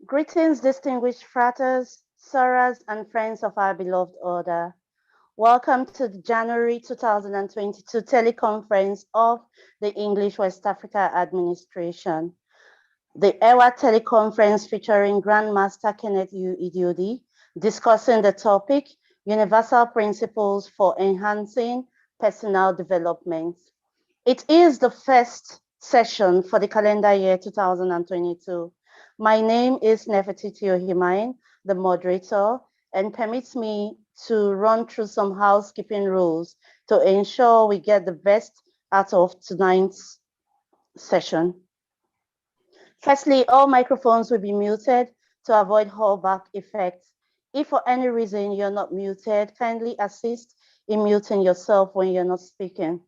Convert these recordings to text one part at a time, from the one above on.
Greetings, distinguished fratres, sorors, and friends of our beloved order. Welcome to the January 2022 teleconference of the English West Africa Administration. The EWAD teleconference featuring Grandmaster Kenneth U. Idiodi discussing the topic, Universal Principles for Enhancing Personal Development. It is the first session for the calendar year 2022. My name is Nefertiti Ohimain, the moderator, and permits me to run through some housekeeping rules to ensure we get the best out of tonight's session. Firstly, all microphones will be muted to avoid hallback effects. If for any reason you're not muted, kindly assist in muting yourself when you're not speaking.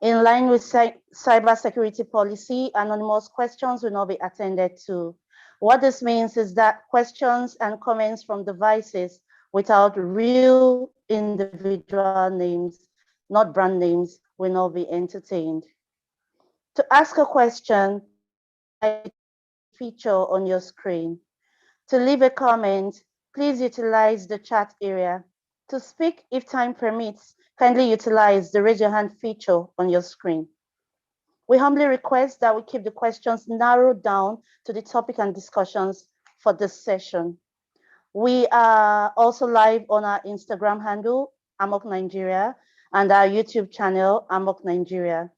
In line with cybersecurity policy, anonymous questions will not be attended to. What this means is that questions and comments from devices without real individual names, not brand names, will not be entertained. To ask a question, feature on your screen. To leave a comment, please utilize the chat area. To speak, if time permits, kindly utilize the raise your hand feature on your screen. We humbly request that we keep the questions narrowed down to the topic and discussions for this session. We are also live on our Instagram handle, Amok Nigeria, and our YouTube channel, Amok Nigeria.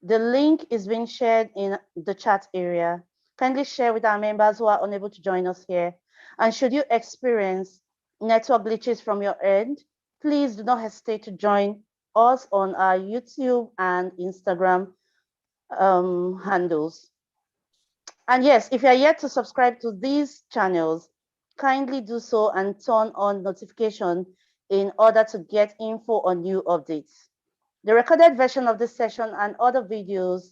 The link is being shared in the chat area. Kindly share with our members who are unable to join us here. And should you experience network glitches from your end, please do not hesitate to join us on our YouTube and Instagram handles. And yes, if you are yet to subscribe to these channels, kindly do so and turn on notification in order to get info on new updates. The recorded version of this session and other videos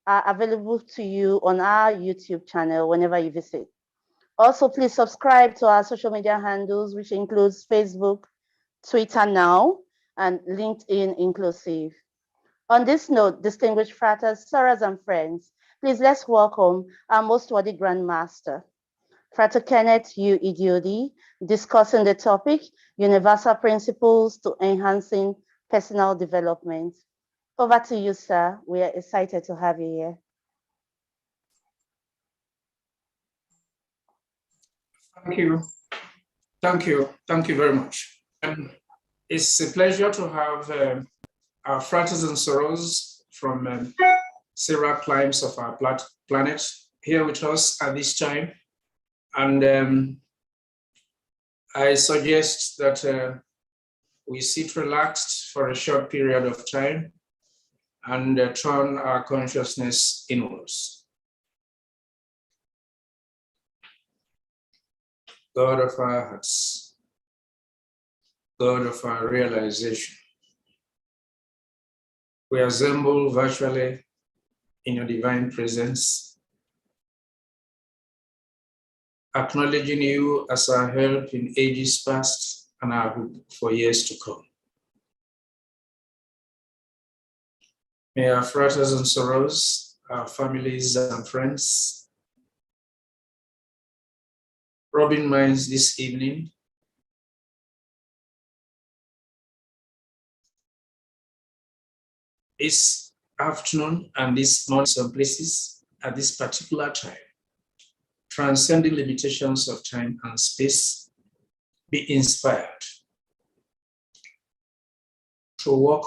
are available to you on our YouTube channel whenever you visit. Also, please subscribe to our social media handles, which includes Facebook, Twitter now, and LinkedIn inclusive. On this note, distinguished fratres, sorors, and friends, please let's welcome our most worthy Grandmaster, Frater Kenneth U. Idiodi, discussing the topic, Universal Principles to Enhancing Personal Development. Over to you, sir. We are excited to have you here. Thank you. Thank you. Thank you very much. It's a pleasure to have our fratres and sorors from several climes of our planet here with us at this time. And I suggest that we sit relaxed for a short period of time and turn our consciousness inwards. God of our hearts, God of our realization, we assemble virtually in your divine presence, acknowledging you as our help in ages past and our hope for years to come. May our fratres and sorors, our families and friends, rubbing minds this evening, this afternoon and this morning, some places at this particular time, transcending limitations of time and space, be inspired to work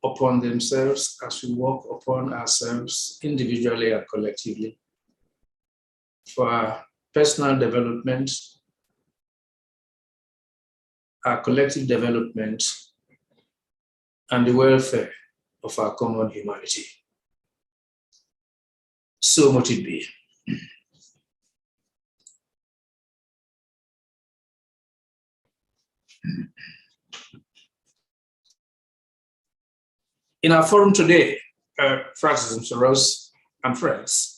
upon themselves as we work upon ourselves individually and collectively for our personal development, our collective development, and the welfare of our common humanity. So much it be. In our forum today, fratres and sorors and friends,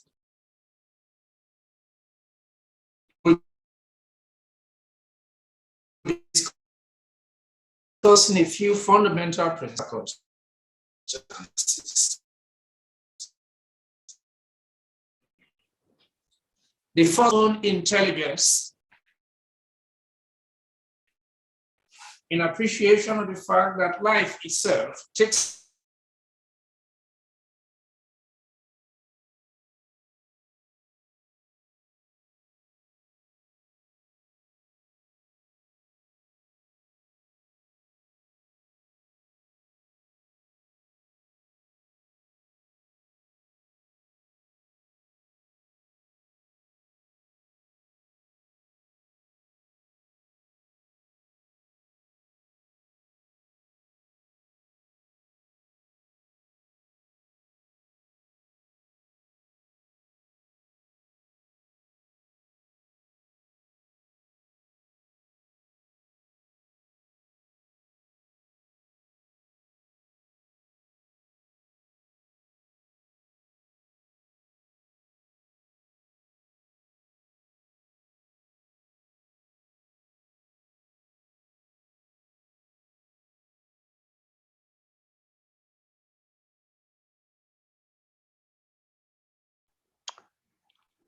discussing a few fundamental principles the first own intelligence in appreciation of the fact that life itself takes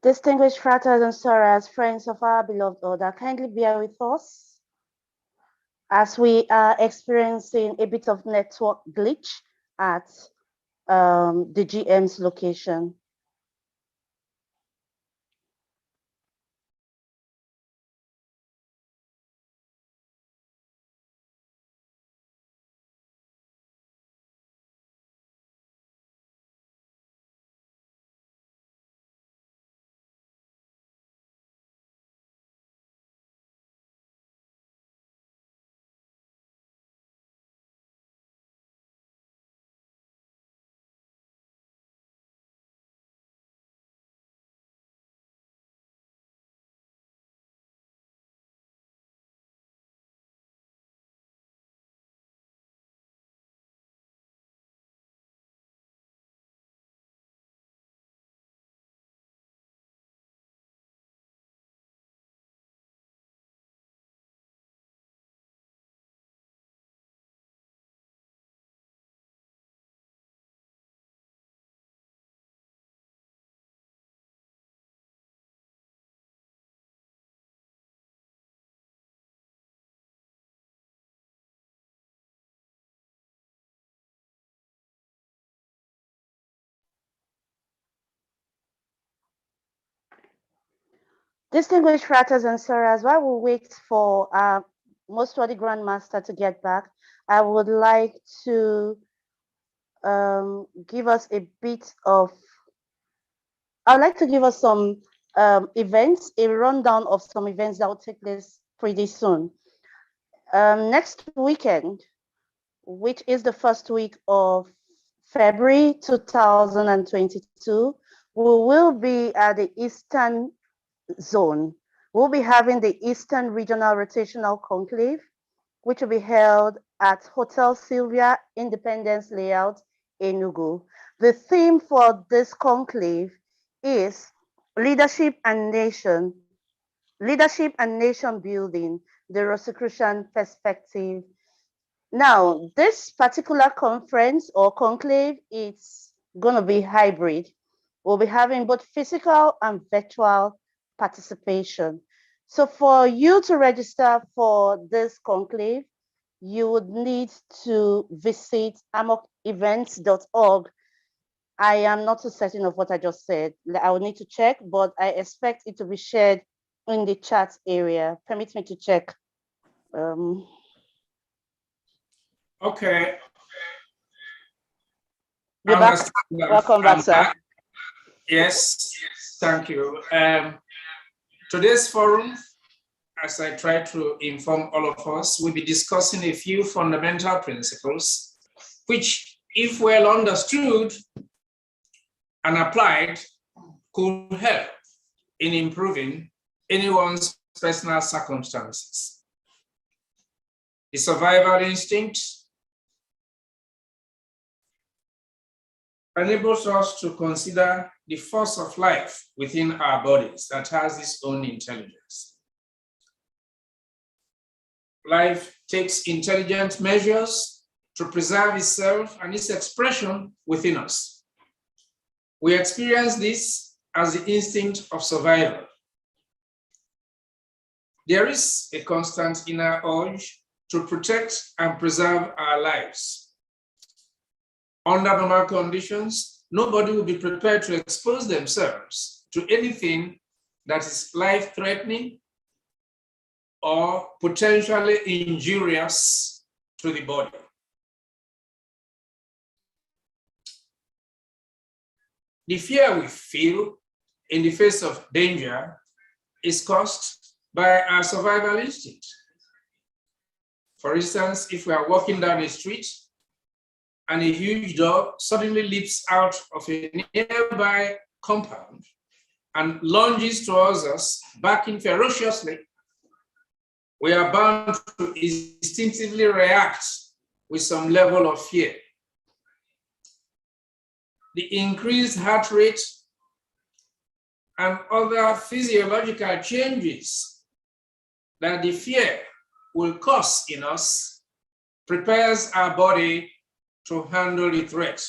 Distinguished fratres and sorors, friends of our beloved order, kindly bear with us as we are experiencing a bit of network glitch at the GM's location. Distinguished fratres and sorors, while we wait for Most Worthy Grandmaster to get back, I would like to give us a bit of, I would like to give us some events, a rundown of some events that will take place pretty soon. Next weekend, which is the first week of February 2022, we will be at the Eastern Zone. We'll be having the Eastern Regional Rotational Conclave, which will be held at Hotel Sylvia Independence Layout, Enugu. The theme for this conclave is leadership and nation building, the Rosicrucian perspective. Now, this particular conference or conclave, it's going to be hybrid. We'll be having both physical and virtual participation. So for you to register for this conclave, you would need to visit amokevents.org. I am not too certain of what I just said. I will need to check, but I expect it to be shared in the chat area. Permit me to check. Okay. You're back. Welcome back, sir. Yes, thank you. Today's forum, as I try to inform all of us, we'll be discussing a few fundamental principles, which, if well understood and applied, could help in improving anyone's personal circumstances. The survival instinct enables us to consider the force of life within our bodies that has its own intelligence. Life takes intelligent measures to preserve itself and its expression within us. We experience this as the instinct of survival, There is a constant inner urge to protect and preserve our lives. Under normal conditions, nobody will be prepared to expose themselves to anything that is life-threatening or potentially injurious to the body. The fear we feel in the face of danger is caused by our survival instinct. For instance, if we are walking down the street and a huge dog suddenly leaps out of a nearby compound and lunges towards us, barking ferociously, we are bound to instinctively react with some level of fear. The increased heart rate and other physiological changes that the fear will cause in us prepares our body to handle the threat.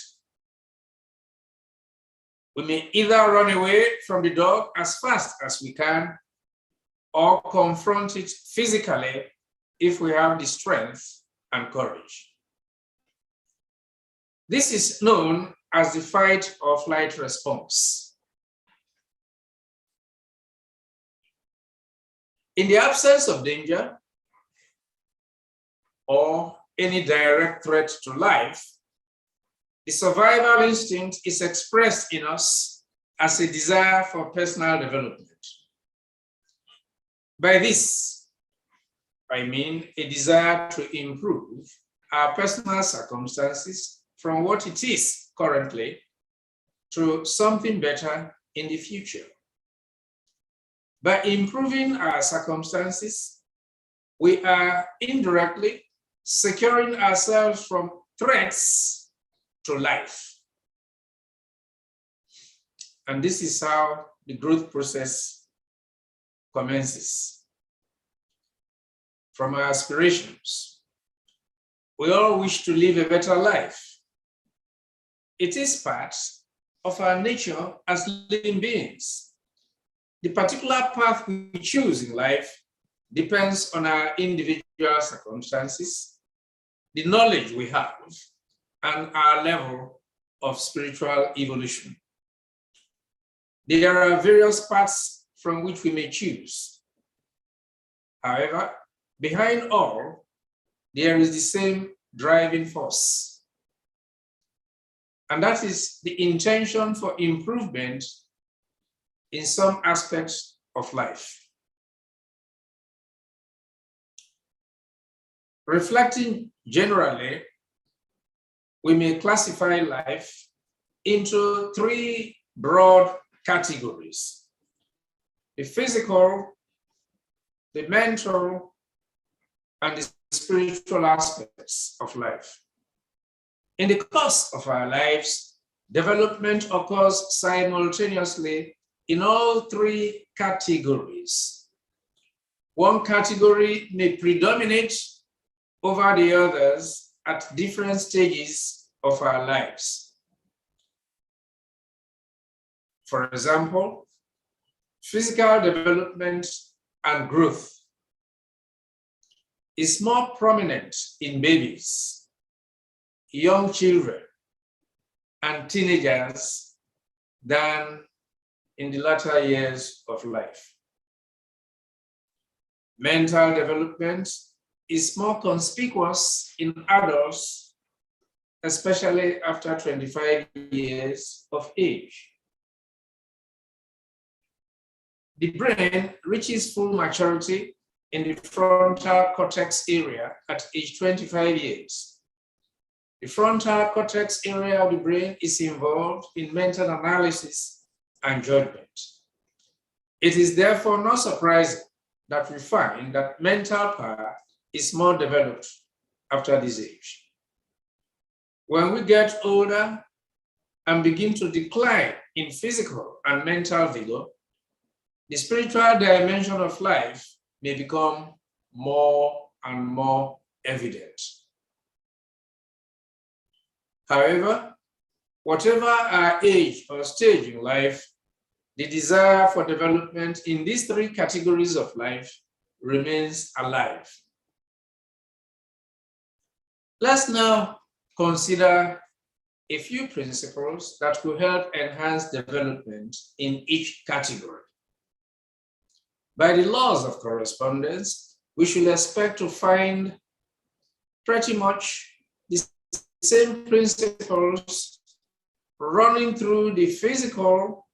We may either run away from the dog as fast as we can or confront it physically if we have the strength and courage. This is known as the fight or flight response. In the absence of danger or any direct threat to life, the survival instinct is expressed in us as a desire for personal development. By this, I mean a desire to improve our personal circumstances from what it is currently to something better in the future. By improving our circumstances, we are indirectly securing ourselves from threats to life. And this is how the growth process commences. From our aspirations, we all wish to live a better life. It is part of our nature as living beings. The particular path we choose in life depends on our individual circumstances, the knowledge we have, and our level of spiritual evolution. There are various paths from which we may choose. However, behind all, there is the same driving force. And that is the intention for improvement in some aspects of life. Reflecting generally, we may classify life into three broad categories: the physical, the mental, and the spiritual aspects of life. In the course of our lives, development occurs simultaneously in all three categories. One category may predominate over the others at different stages of our lives. For example, physical development and growth is more prominent in babies, young children, and teenagers than in the latter years of life. Mental development is more conspicuous in adults, especially after 25 years of age. The brain reaches full maturity in the frontal cortex area at age 25 years. The frontal cortex area of the brain is involved in mental analysis and judgment. It is therefore not surprising that we find that mental power is more developed after this age. When we get older and begin to decline in physical and mental vigor, the spiritual dimension of life may become more and more evident. However, whatever our age or stage in life, the desire for development in these three categories of life remains alive. Let's now consider a few principles that will help enhance development in each category. By the laws of correspondence, we should expect to find pretty much the same principles running through the physical,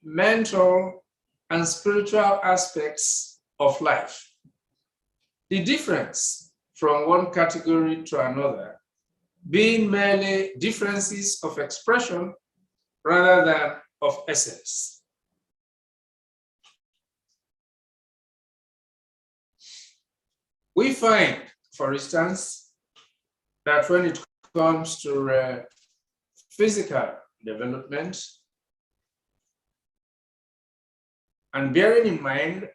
mental, and spiritual aspects of life. The difference from one category to another being merely differences of expression rather than of essence. We find, for instance, that when it comes to physical development, and bearing in mind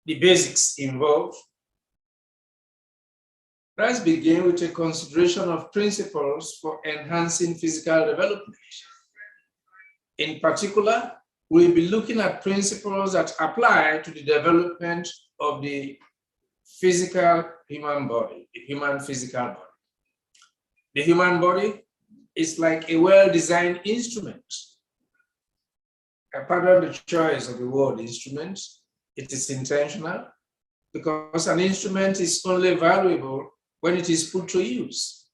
the basics involved, let's begin with a consideration of principles for enhancing physical development. In particular, we'll be looking at principles that apply to the development of the physical human body, the human physical body. The human body is like a well-designed instrument. Pardon the choice of the word instrument. It is intentional because an instrument is only valuable when it is put to use.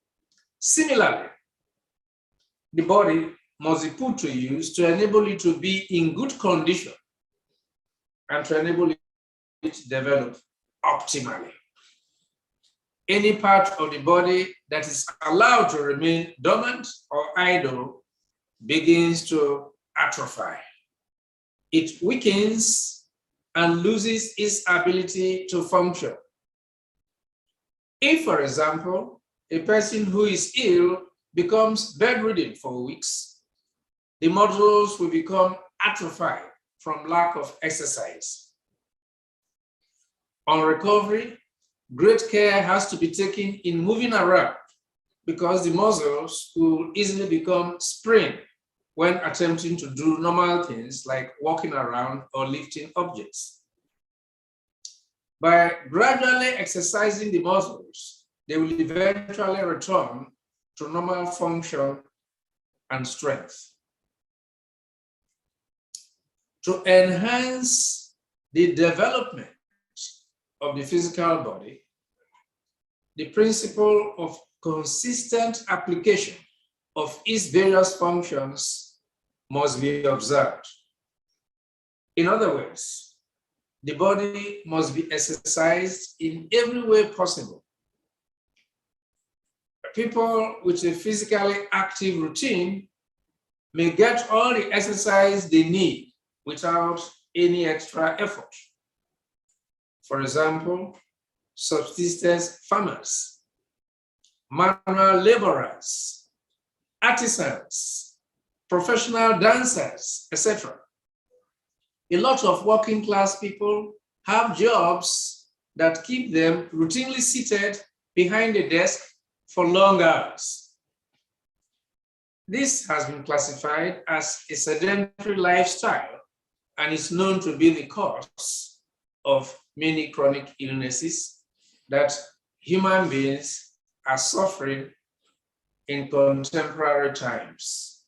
Similarly, the body must be put to use to enable it to be in good condition and to enable it to develop optimally. Any part of the body that is allowed to remain dormant or idle begins to atrophy. It weakens and loses its ability to function. If, for example, a person who is ill becomes bedridden for weeks, the muscles will become atrophied from lack of exercise. On recovery, great care has to be taken in moving around because the muscles will easily become sprained when attempting to do normal things like walking around or lifting objects. By gradually exercising the muscles, they will eventually return to normal function and strength. To enhance the development of the physical body, the principle of consistent application of its various functions must be observed. In other words, the body must be exercised in every way possible. People with a physically active routine may get all the exercise they need without any extra effort. For example, subsistence farmers, manual laborers, artisans, professional dancers, etc. A lot of working class people have jobs that keep them routinely seated behind a desk for long hours. This has been classified as a sedentary lifestyle and is known to be the cause of many chronic illnesses that human beings are suffering in contemporary times.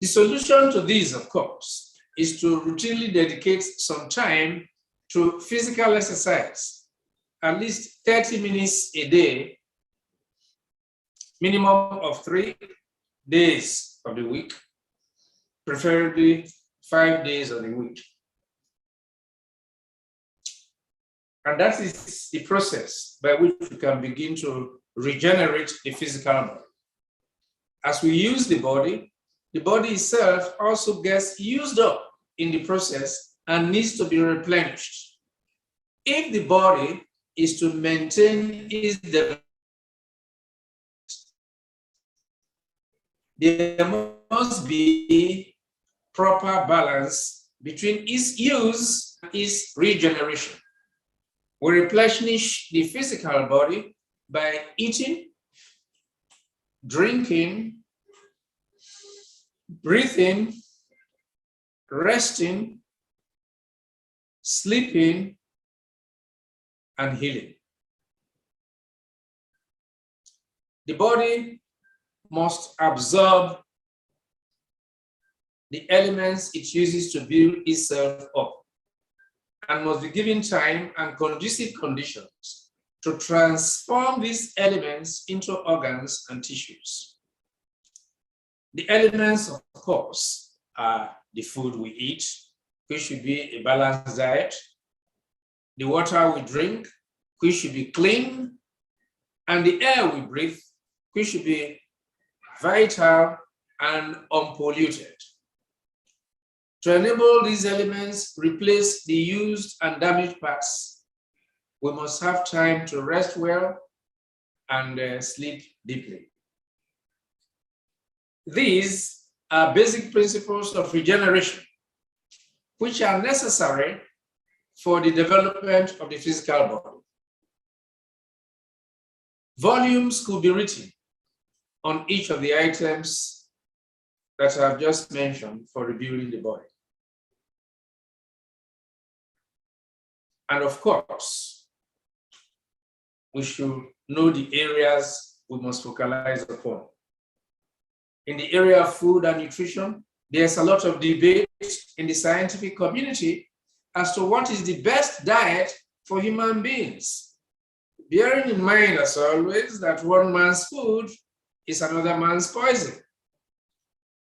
The solution to this, of course, is to routinely dedicate some time to physical exercise, at least 30 minutes a day, minimum of 3 days of the week, preferably 5 days of the week. And that is the process by which we can begin to regenerate the physical body. As we use the body itself also gets used up in the process and needs to be replenished. If the body is to maintain its development, there must be proper balance between its use and its regeneration. We replenish the physical body by eating, drinking, breathing, resting, sleeping, and healing. The body must absorb the elements it uses to build itself up and must be given time and conducive conditions to transform these elements into organs and tissues. The elements, of course, are the food we eat, which should be a balanced diet, the water we drink, which should be clean, and the air we breathe, which should be vital and unpolluted. To enable these elements replace the used and damaged parts, we must have time to rest well and sleep deeply. These are basic principles of regeneration, which are necessary for the development of the physical body. Volumes could be written on each of the items that I have just mentioned for rebuilding the body. And of course, we should know the areas we must focalize upon. In the area of food and nutrition, there's a lot of debate in the scientific community as to what is the best diet for human beings. Bearing in mind, as always, that one man's food is another man's poison.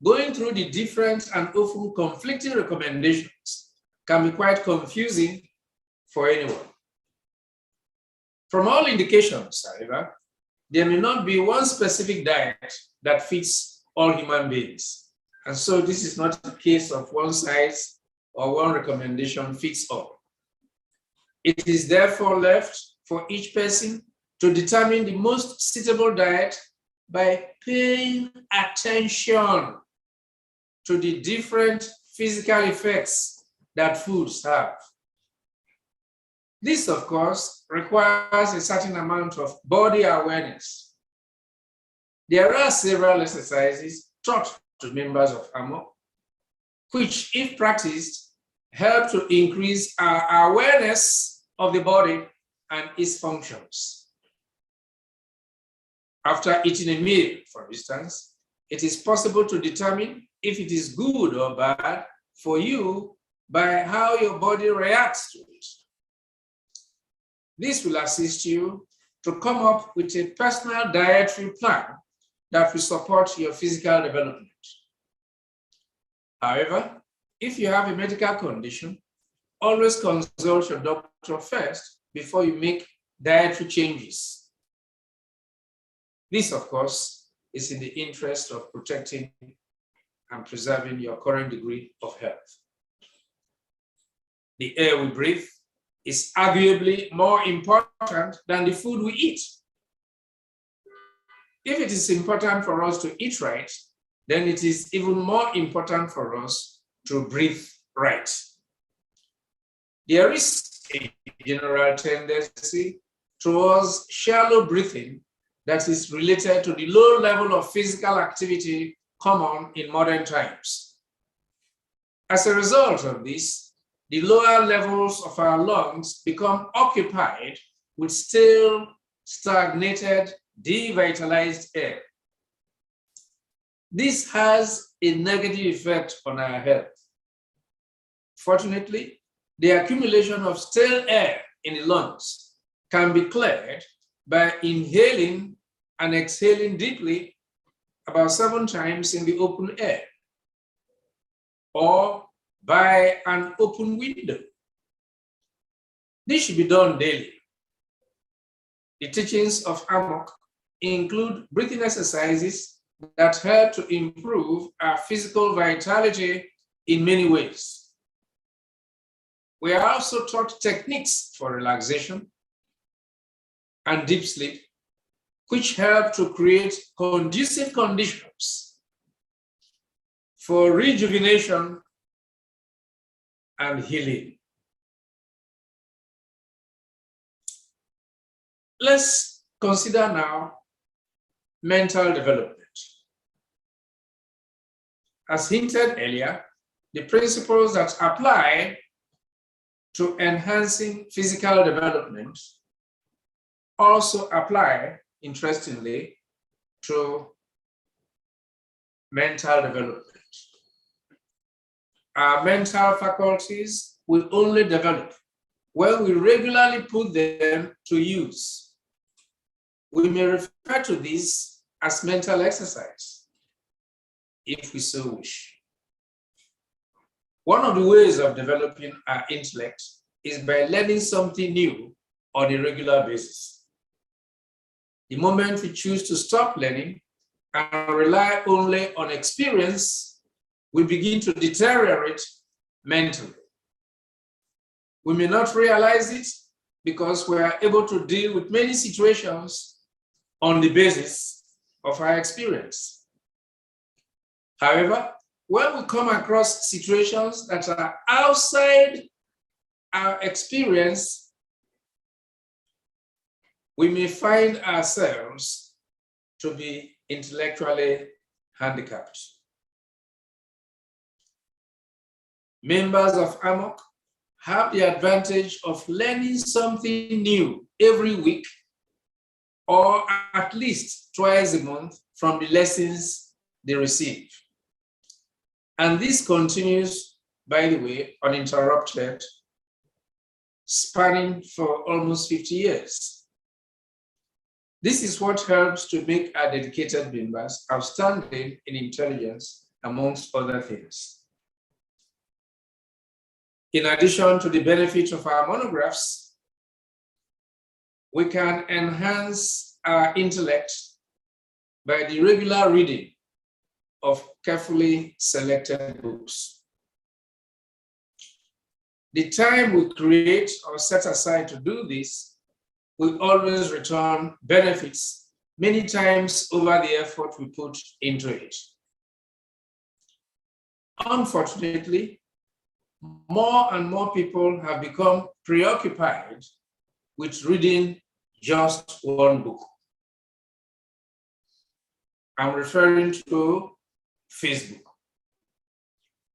Going through the different and often conflicting recommendations can be quite confusing for anyone. From all indications, however, there may not be one specific diet that fits all human beings. And so this is not a case of one size or one recommendation fits all. It is therefore left for each person to determine the most suitable diet by paying attention to the different physical effects that foods have. This, of course, requires a certain amount of body awareness. There are several exercises taught to members of AMO, which, if practiced, help to increase our awareness of the body and its functions. After eating a meal, for instance, it is possible to determine if it is good or bad for you by how your body reacts to it. This will assist you to come up with a personal dietary plan that will support your physical development. However, if you have a medical condition, always consult your doctor first before you make dietary changes. This, of course, is in the interest of protecting and preserving your current degree of health. The air we breathe is arguably more important than the food we eat. If it is important for us to eat right, then it is even more important for us to breathe right. There is a general tendency towards shallow breathing that is related to the low level of physical activity common in modern times. As a result of this, the lower levels of our lungs become occupied with still stagnated, devitalized air. This has a negative effect on our health. Fortunately, the accumulation of stale air in the lungs can be cleared by inhaling and exhaling deeply about 7 times in the open air, or by an open window. This should be done daily. The teachings of Amok include breathing exercises that help to improve our physical vitality in many ways. We are also taught techniques for relaxation and deep sleep, which help to create conducive conditions for rejuvenation and healing. Let's consider now mental development. as hinted earlier, the principles that apply to enhancing physical development also apply, interestingly, to mental development. Our mental faculties will only develop when we regularly put them to use. We may refer to this as mental exercise, if we so wish. One of the ways of developing our intellect is by learning something new on a regular basis. The moment we choose to stop learning and rely only on experience, we begin to deteriorate mentally. We may not realize it because we are able to deal with many situations on the basis of our experience. However, when we come across situations that are outside our experience, we may find ourselves to be intellectually handicapped. Members of AMOC have the advantage of learning something new every week, or at least twice a month from the lessons they receive. And this continues, by the way, uninterrupted, spanning for almost 50 years. This is what helps to make our dedicated members outstanding in intelligence, amongst other things. In addition to the benefit of our monographs, we can enhance our intellect by the regular reading of carefully selected books. The time we create or set aside to do this will always return benefits many times over the effort we put into it. Unfortunately, more and more people have become preoccupied with reading just one book. I'm referring to Facebook,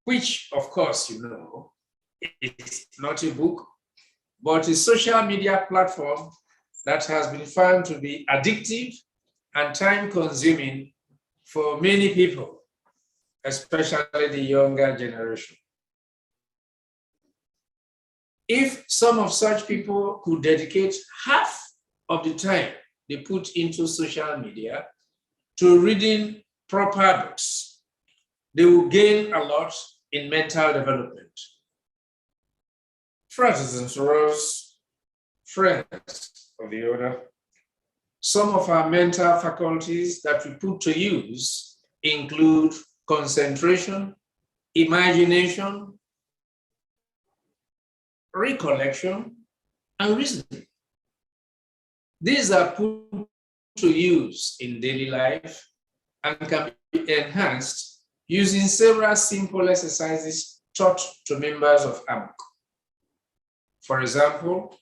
which, of course, you know, is not a book, but a social media platform that has been found to be addictive and time-consuming for many people, especially the younger generation. If some of such people could dedicate half of the time they put into social media to reading proper books, they will gain a lot in mental development. Brothers and sisters, friends of the order, some of our mental faculties that we put to use include concentration, imagination, recollection, and reasoning. These are put to use in daily life and can be enhanced using several simple exercises taught to members of AMOC. For example,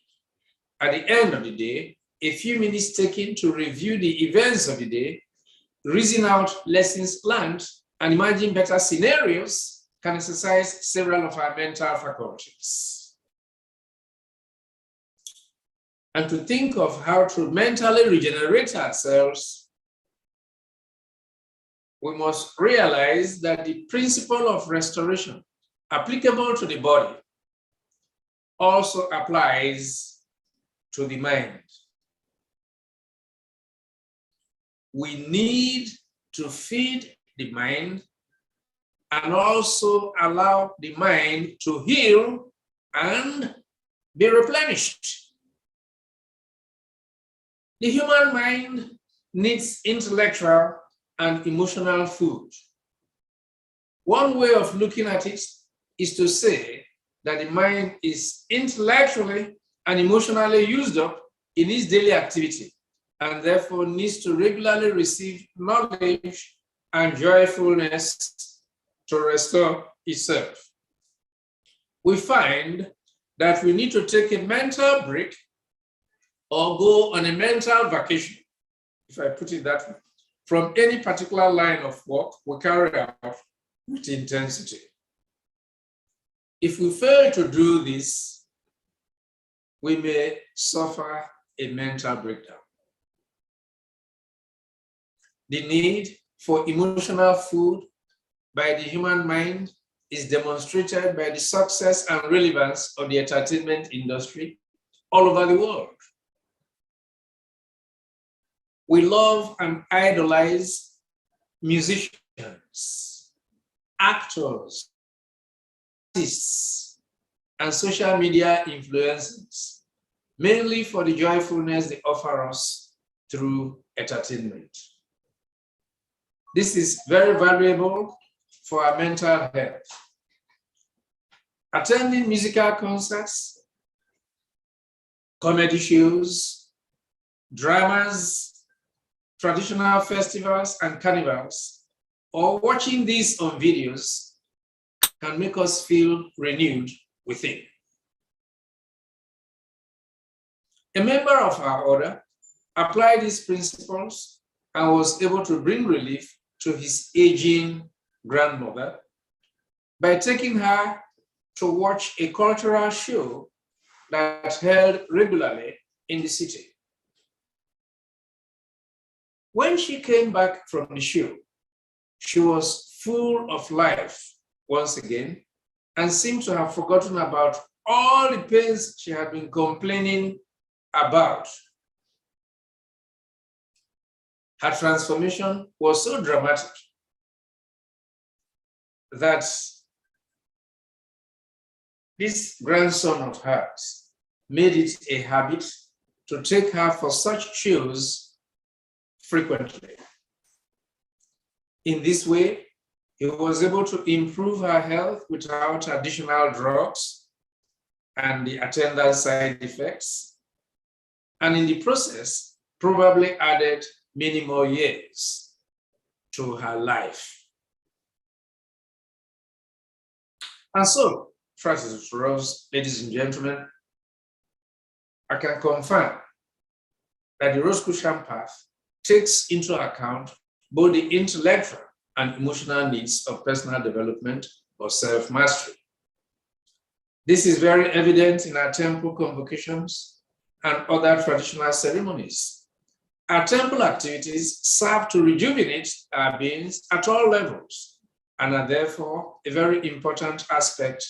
at the end of the day, a few minutes taken to review the events of the day, reason out lessons learned, and imagine better scenarios can exercise several of our mental faculties. And to think of how to mentally regenerate ourselves, we must realize that the principle of restoration applicable to the body also applies to the mind. We need to feed the mind and also allow the mind to heal and be replenished. The human mind needs intellectual and emotional food. One way of looking at it is to say that the mind is intellectually and emotionally used up in its daily activity and therefore needs to regularly receive knowledge and joyfulness to restore itself. We find that we need to take a mental break or go on a mental vacation, if I put it that way, from any particular line of work we carry out with intensity. If we fail to do this, we may suffer a mental breakdown. The need for emotional food by the human mind is demonstrated by the success and relevance of the entertainment industry all over the world. We love and idolize musicians, actors, artists, and social media influencers, mainly for the joyfulness they offer us through entertainment. This is very valuable for our mental health. Attending musical concerts, comedy shows, dramas, traditional festivals and carnivals, or watching these on videos can make us feel renewed within. A member of our order applied these principles and was able to bring relief to his aging grandmother by taking her to watch a cultural show that held regularly in the city. When she came back from the show, she was full of life once again and seemed to have forgotten about all the pains she had been complaining about. Her transformation was so dramatic that this grandson of hers made it a habit to take her for such shows frequently. In this way, he was able to improve her health without additional drugs and the attendant side effects, and in the process, probably added many more years to her life. And so, Francis Rose, ladies and gentlemen, I can confirm that the Rosicrucian path takes into account both the intellectual and emotional needs of personal development or self-mastery. This is very evident in our temple convocations and other traditional ceremonies. Our temple activities serve to rejuvenate our beings at all levels and are therefore a very important aspect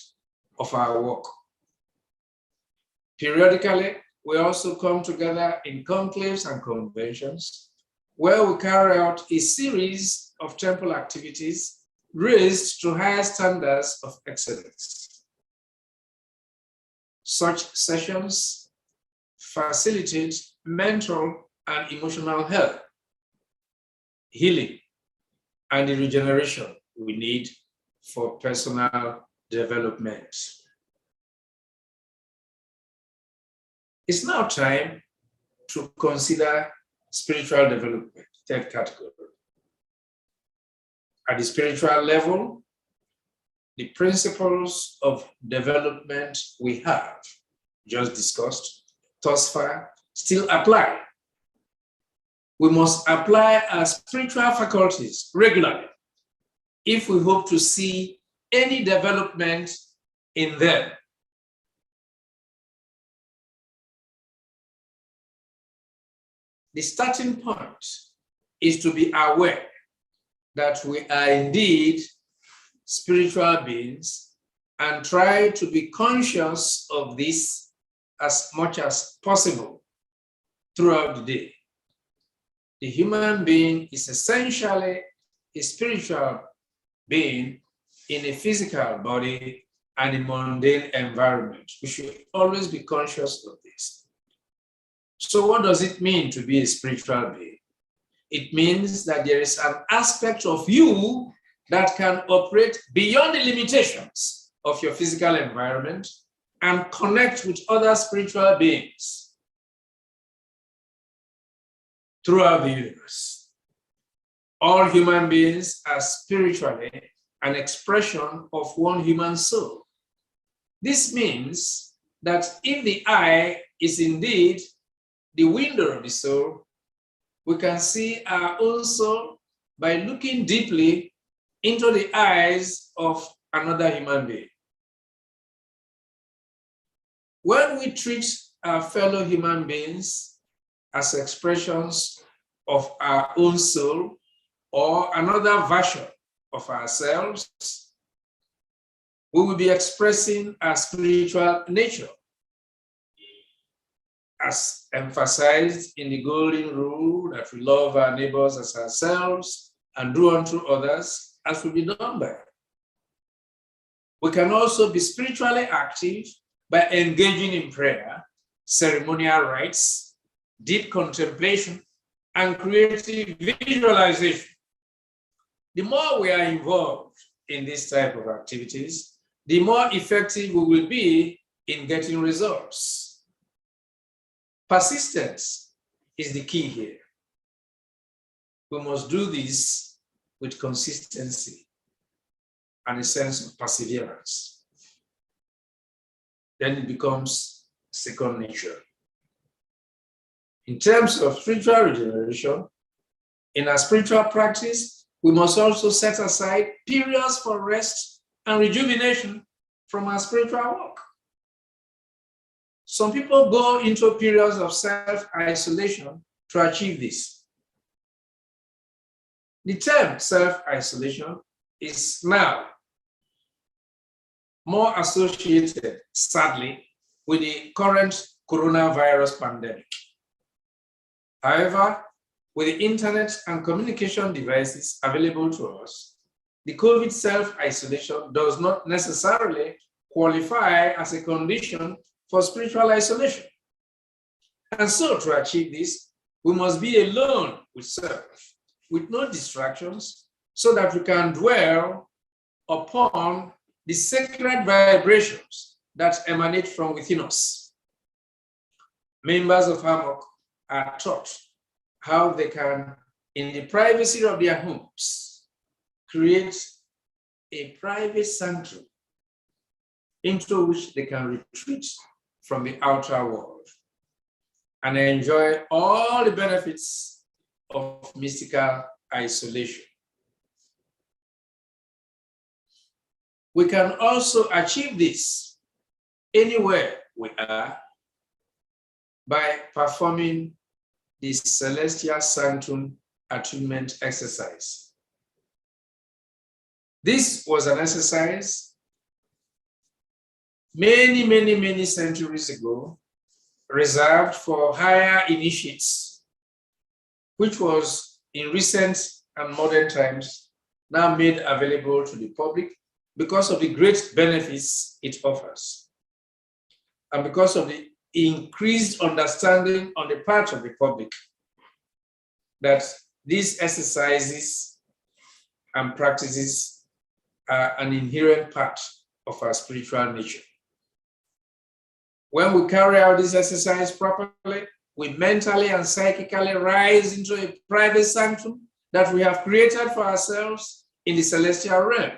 of our work. Periodically, we also come together in conclaves and conventions where we carry out a series of temple activities raised to higher standards of excellence. Such sessions facilitate mental and emotional health, healing, and the regeneration we need for personal development. It's now time to consider spiritual development, third category. At the spiritual level, the principles of development we have just discussed thus far still apply. We must apply our spiritual faculties regularly if we hope to see any development in them. The starting point is to be aware that we are indeed spiritual beings and try to be conscious of this as much as possible throughout the day. The human being is essentially a spiritual being in a physical body and a mundane environment. We should always be conscious of this. So what does it mean to be a spiritual being? It means that there is an aspect of you that can operate beyond the limitations of your physical environment and connect with other spiritual beings throughout the universe. All human beings are spiritually an expression of one human soul. This means that if the eye is indeed the window of the soul, we can see our own soul by looking deeply into the eyes of another human being. When we treat our fellow human beings as expressions of our own soul or another version of ourselves, we will be expressing our spiritual nature, as emphasized in the golden rule that we love our neighbors as ourselves and do unto others as will be done by. We can also be spiritually active by engaging in prayer, ceremonial rites, deep contemplation, and creative visualization. The more we are involved in this type of activities, the more effective we will be in getting results. Persistence is the key here. We must do this with consistency and a sense of perseverance. Then it becomes second nature. In terms of spiritual regeneration, in our spiritual practice, we must also set aside periods for rest and rejuvenation from our spiritual work. Some people go into periods of self-isolation to achieve this. The term self-isolation is now more associated, sadly, with the current coronavirus pandemic. However, with the internet and communication devices available to us, the COVID self-isolation does not necessarily qualify as a condition for spiritual isolation. And so to achieve this, we must be alone with self, with no distractions, so that we can dwell upon the sacred vibrations that emanate from within us. Members of Hammock are taught how they can, in the privacy of their homes, create a private sanctum into which they can retreat from the outer world and enjoy all the benefits of mystical isolation. We can also achieve this anywhere we are by performing the Celestial Sanctum attunement exercise. This was an exercise many centuries ago, reserved for higher initiates, which was in recent and modern times now made available to the public because of the great benefits it offers, and because of the increased understanding on the part of the public that these exercises and practices are an inherent part of our spiritual nature. When we carry out this exercise properly, we mentally and psychically rise into a private sanctum that we have created for ourselves in the celestial realm.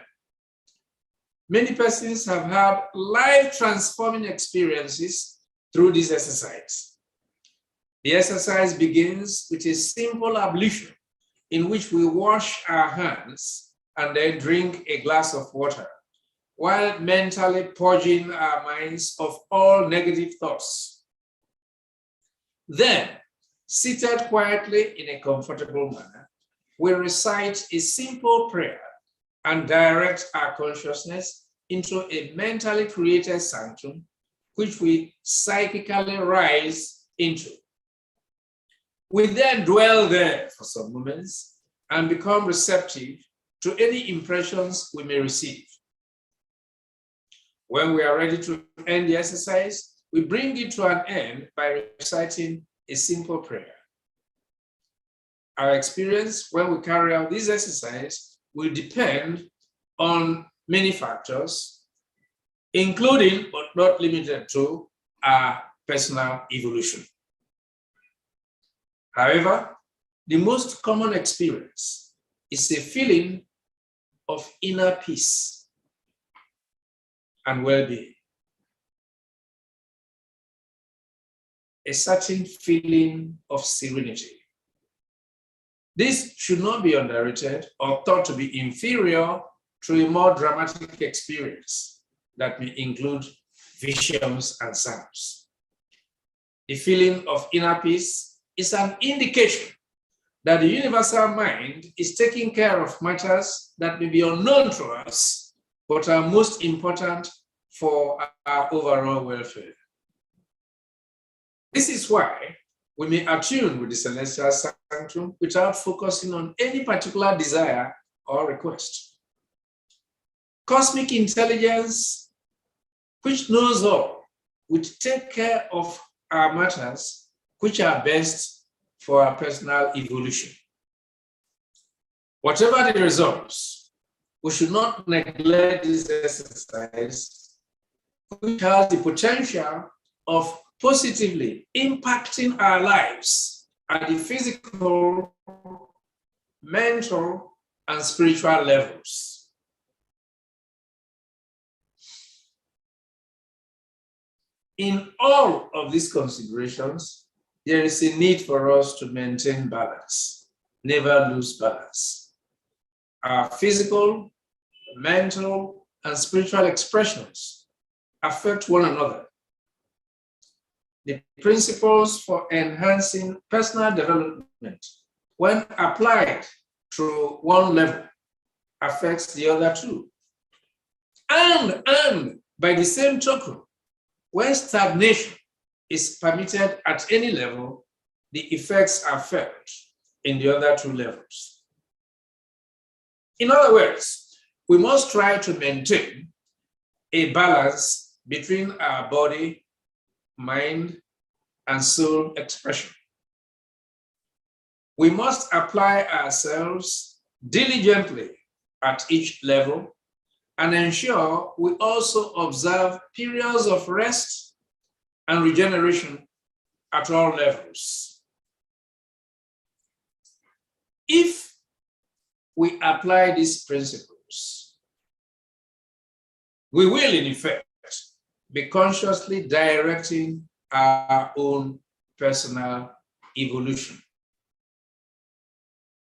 Many persons have had life-transforming experiences through this exercise. The exercise begins with a simple ablution in which we wash our hands and then drink a glass of water, while mentally purging our minds of all negative thoughts. Then, seated quietly in a comfortable manner, we recite a simple prayer and direct our consciousness into a mentally created sanctum, which we psychically rise into. We then dwell there for some moments and become receptive to any impressions we may receive. When we are ready to end the exercise, we bring it to an end by reciting a simple prayer. Our experience when we carry out this exercise will depend on many factors, including but not limited to our personal evolution. However, the most common experience is a feeling of inner peace and well-being. A certain feeling of serenity. This should not be underrated or thought to be inferior to a more dramatic experience that may include visions and sounds. The feeling of inner peace is an indication that the universal mind is taking care of matters that may be unknown to us, but are most important for our overall welfare. This is why we may attune with the celestial sanctum without focusing on any particular desire or request. Cosmic intelligence, which knows all, will take care of our matters which are best for our personal evolution. Whatever the results, we should not neglect this exercise, which has the potential of positively impacting our lives at the physical, mental, and spiritual levels. In all of these considerations, there is a need for us to maintain balance, never lose balance. Our physical, mental, and spiritual expressions affect one another. The principles for enhancing personal development, when applied to one level, affects the other two. And by the same token, when stagnation is permitted at any level, the effects are felt in the other two levels. In other words, we must try to maintain a balance between our body, mind, and soul expression. We must apply ourselves diligently at each level and ensure we also observe periods of rest and regeneration at all levels. If we apply these principles, we will, in effect, be consciously directing our own personal evolution.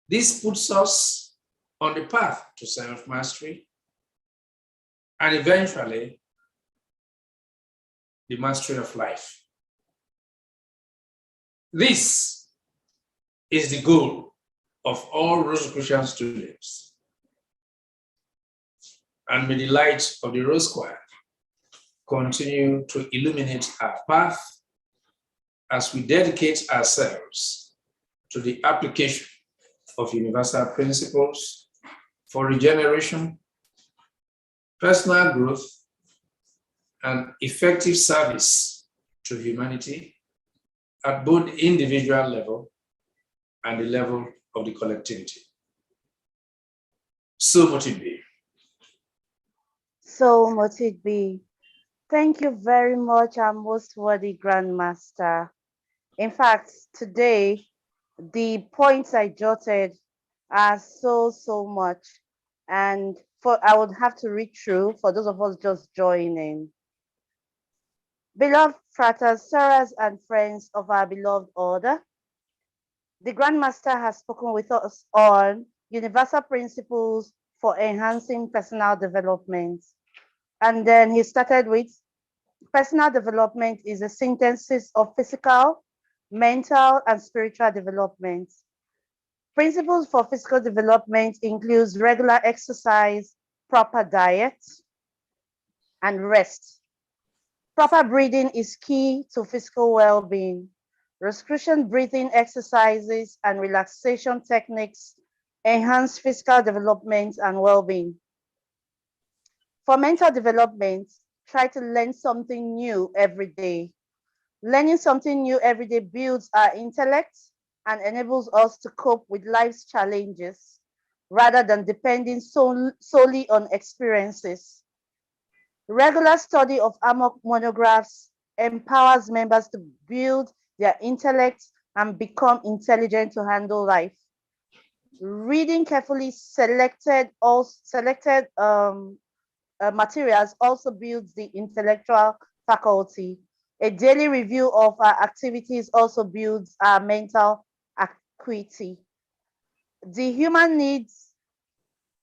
This puts us on the path to self-mastery and eventually the mastery of life. This is the goal of all Rosicrucian students. And may the light of the Rose Choir continue to illuminate our path as we dedicate ourselves to the application of universal principles for regeneration, personal growth, and effective service to humanity at both the individual level and the level of the collectivity. So much it be. So much it be. Thank you very much, our most worthy Grandmaster. In fact, today, the points I jotted are so much. And I would have to read through for those of us just joining. Beloved fratres, sorors, and friends of our beloved order, the Grandmaster has spoken with us on universal principles for enhancing personal development. And then he started with personal development is a synthesis of physical, mental, and spiritual development. Principles for physical development includes regular exercise, proper diet, and rest. Proper breathing is key to physical well-being. Rosicrucian breathing exercises and relaxation techniques enhance physical development and well-being. For mental development, try to learn something new every day. Learning something new every day builds our intellect and enables us to cope with life's challenges rather than depending solely on experiences. Regular study of AMOC monographs empowers members to build their intellect and become intelligent to handle life. Reading carefully selected materials also builds the intellectual faculty. A daily review of our activities also builds our mental acuity. The human needs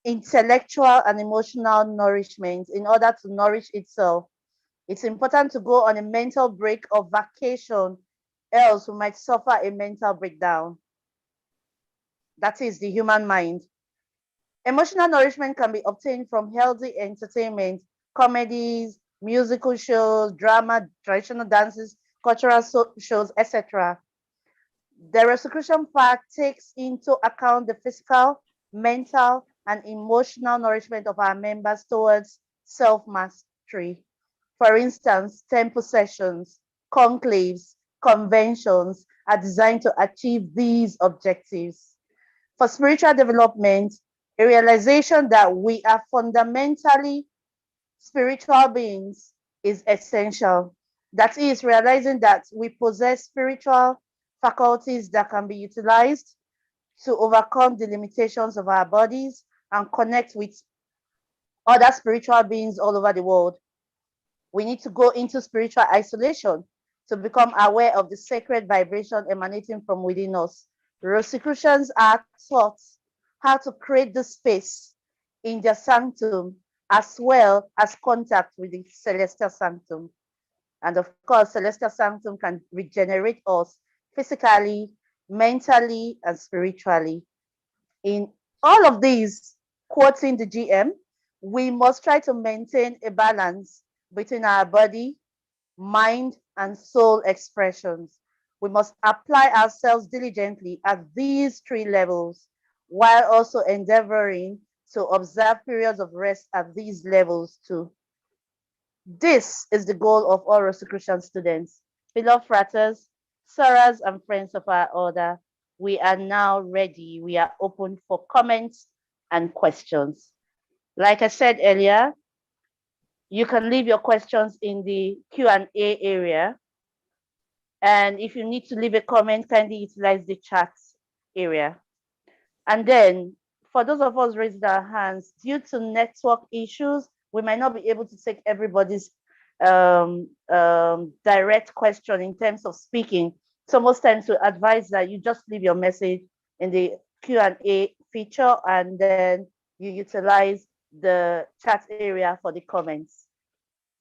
intellectual and emotional nourishment in order to nourish itself. It's important to go on a mental break or vacation, else we might suffer a mental breakdown. That is the human mind. Emotional nourishment can be obtained from healthy entertainment, comedies, musical shows, drama, traditional dances, cultural shows, etc. The rosicrucian part takes into account the physical, mental, and emotional nourishment of our members towards self-mastery. For instance, temple sessions, conclaves, conventions are designed to achieve these objectives. For spiritual development, a realization that we are fundamentally spiritual beings is essential. That is, realizing that we possess spiritual faculties that can be utilized to overcome the limitations of our bodies and connect with other spiritual beings all over the world. We need to go into spiritual isolation to become aware of the sacred vibration emanating from within us. Rosicrucians are taught how to create the space in their sanctum as well as contact with the celestial sanctum. And of course, celestial sanctum can regenerate us physically, mentally, and spiritually. In all of these, quoting the GM, we must try to maintain a balance between our body, mind, and soul expressions. We must apply ourselves diligently at these three levels, while also endeavoring to observe periods of rest at these levels too. This is the goal of all Rosicrucian students. Beloved fratres, sorors, and friends of our order, we are now ready. We are open for comments and questions. Like I said earlier, you can leave your questions in the Q&A area. And if you need to leave a comment, kindly utilize the chat area. And then for those of us raising our hands, due to network issues, we might not be able to take everybody's direct question in terms of speaking. So most times we advise that you just leave your message in the Q&A feature, and then you utilize the chat area for the comments.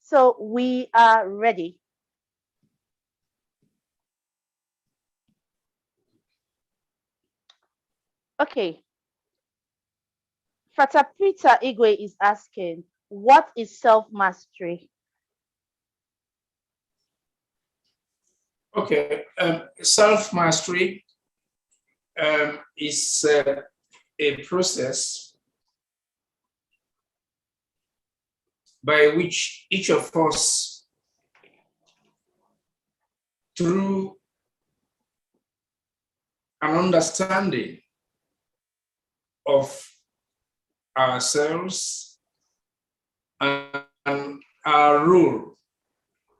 So we are ready. Okay. Frater Peter Igwe is asking, what is self-mastery? Okay, self-mastery is a process by which each of us, through an understanding of ourselves and our role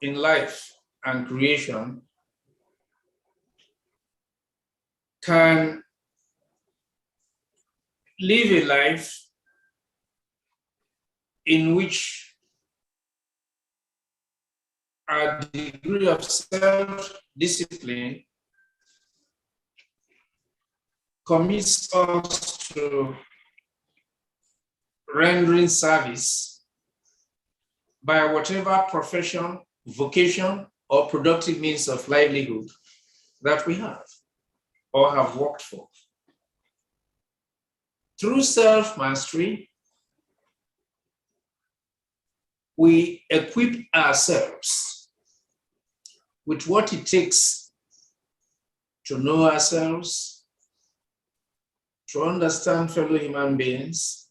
in life and creation, can live a life in which a degree of self-discipline commits us to rendering service by whatever profession, vocation, or productive means of livelihood that we have or have worked for. Through self-mastery, we equip ourselves with what it takes to know ourselves, to understand fellow human beings,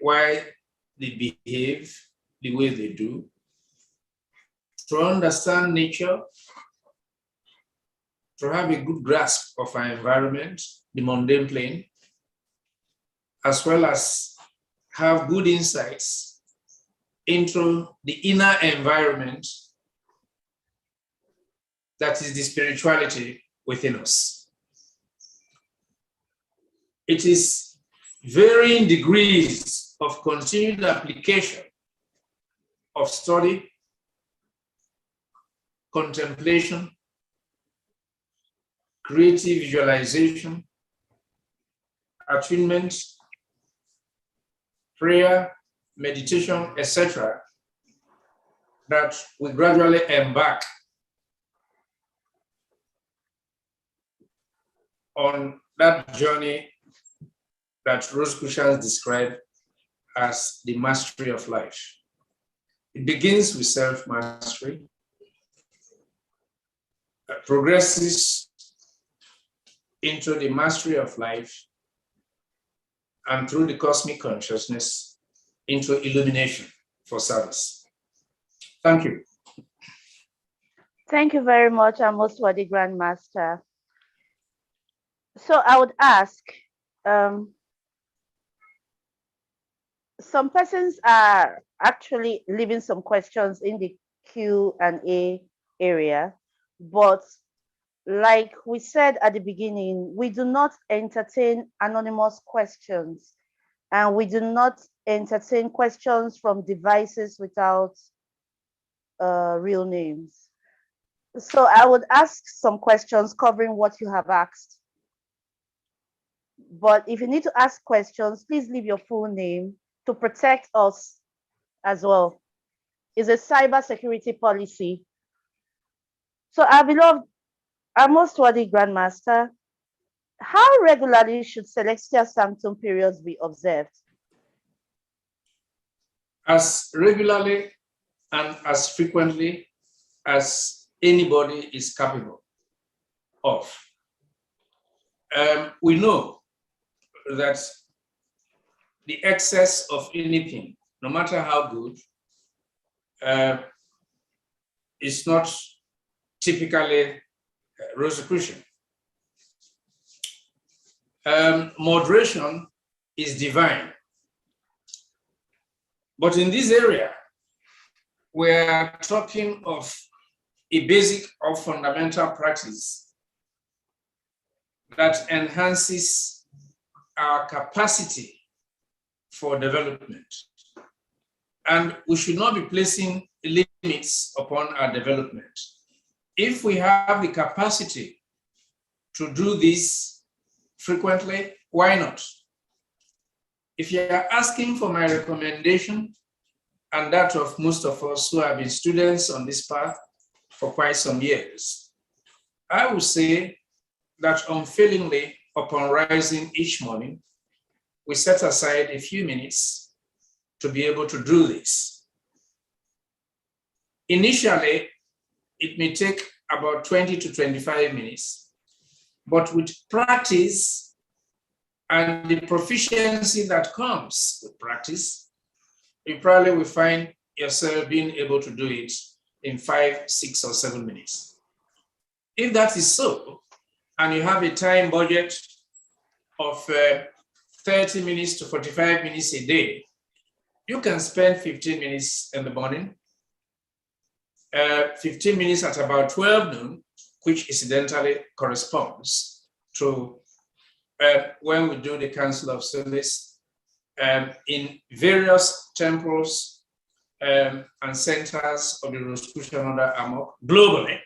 why they behave the way they do, to understand nature, to have a good grasp of our environment, the mundane plane, as well as have good insights into the inner environment that is the spirituality within us. It is varying degrees of continued application of study, contemplation, creative visualization, attunement, prayer, meditation, etc., that we gradually embark on that journey that Rosicrucians describe as the mastery of life. It begins with self-mastery, progresses into the mastery of life, and through the cosmic consciousness into illumination for service. Thank you. Thank you very much, our most worthy Grandmaster. So I would ask, some persons are actually leaving some questions in the Q&A area, but like we said at the beginning, we do not entertain anonymous questions, and we do not entertain questions from devices without real names. So I would ask some questions covering what you have asked. But if you need to ask questions, please leave your full name to protect us as well. It's a cybersecurity policy. So our beloved, our most worthy Grandmaster, how regularly should celestial sanctum periods be observed? As regularly and as frequently as anybody is capable of. We know that the excess of anything, no matter how good, is not typically Rosicrucian. Moderation is divine. But in this area, we're talking of a basic or fundamental practice that enhances our capacity for development. And we should not be placing limits upon our development. If we have the capacity to do this frequently, why not? If you are asking for my recommendation and that of most of us who have been students on this path for quite some years, I would say that unfailingly, upon rising each morning, we set aside a few minutes to be able to do this. Initially, it may take about 20 to 25 minutes, but with practice and the proficiency that comes with practice, you probably will find yourself being able to do it in 5, 6, or 7 minutes. If that is so, and you have a time budget of 30 minutes to 45 minutes a day, you can spend 15 minutes in the morning, 15 minutes at about 12 noon, which incidentally corresponds to when we do the Council of Service in various temples and centers of the Rosicrucian Order Amok globally.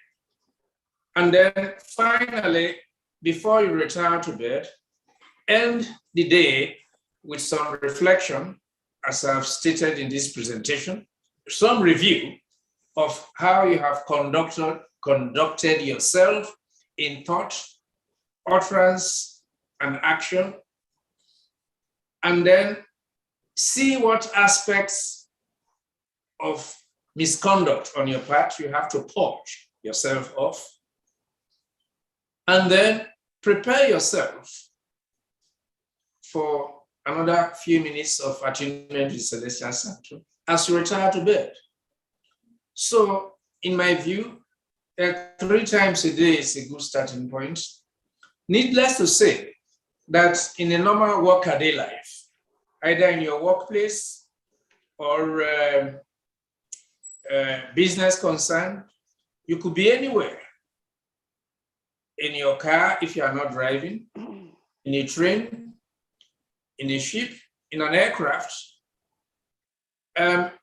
And then finally, before you retire to bed, end the day with some reflection, as I've stated in this presentation, some review of how you have conducted yourself in thought, utterance, and action, and then see what aspects of misconduct on your part you have to purge yourself of, and then prepare yourself for another few minutes of attunement with Celestial Sanctum as you retire to bed. So, in my view, 3 times a day is a good starting point. Needless to say, that in a normal workaday life, either in your workplace or business concern, you could be anywhere. In your car, if you are not driving, in a train, in a ship, in an aircraft.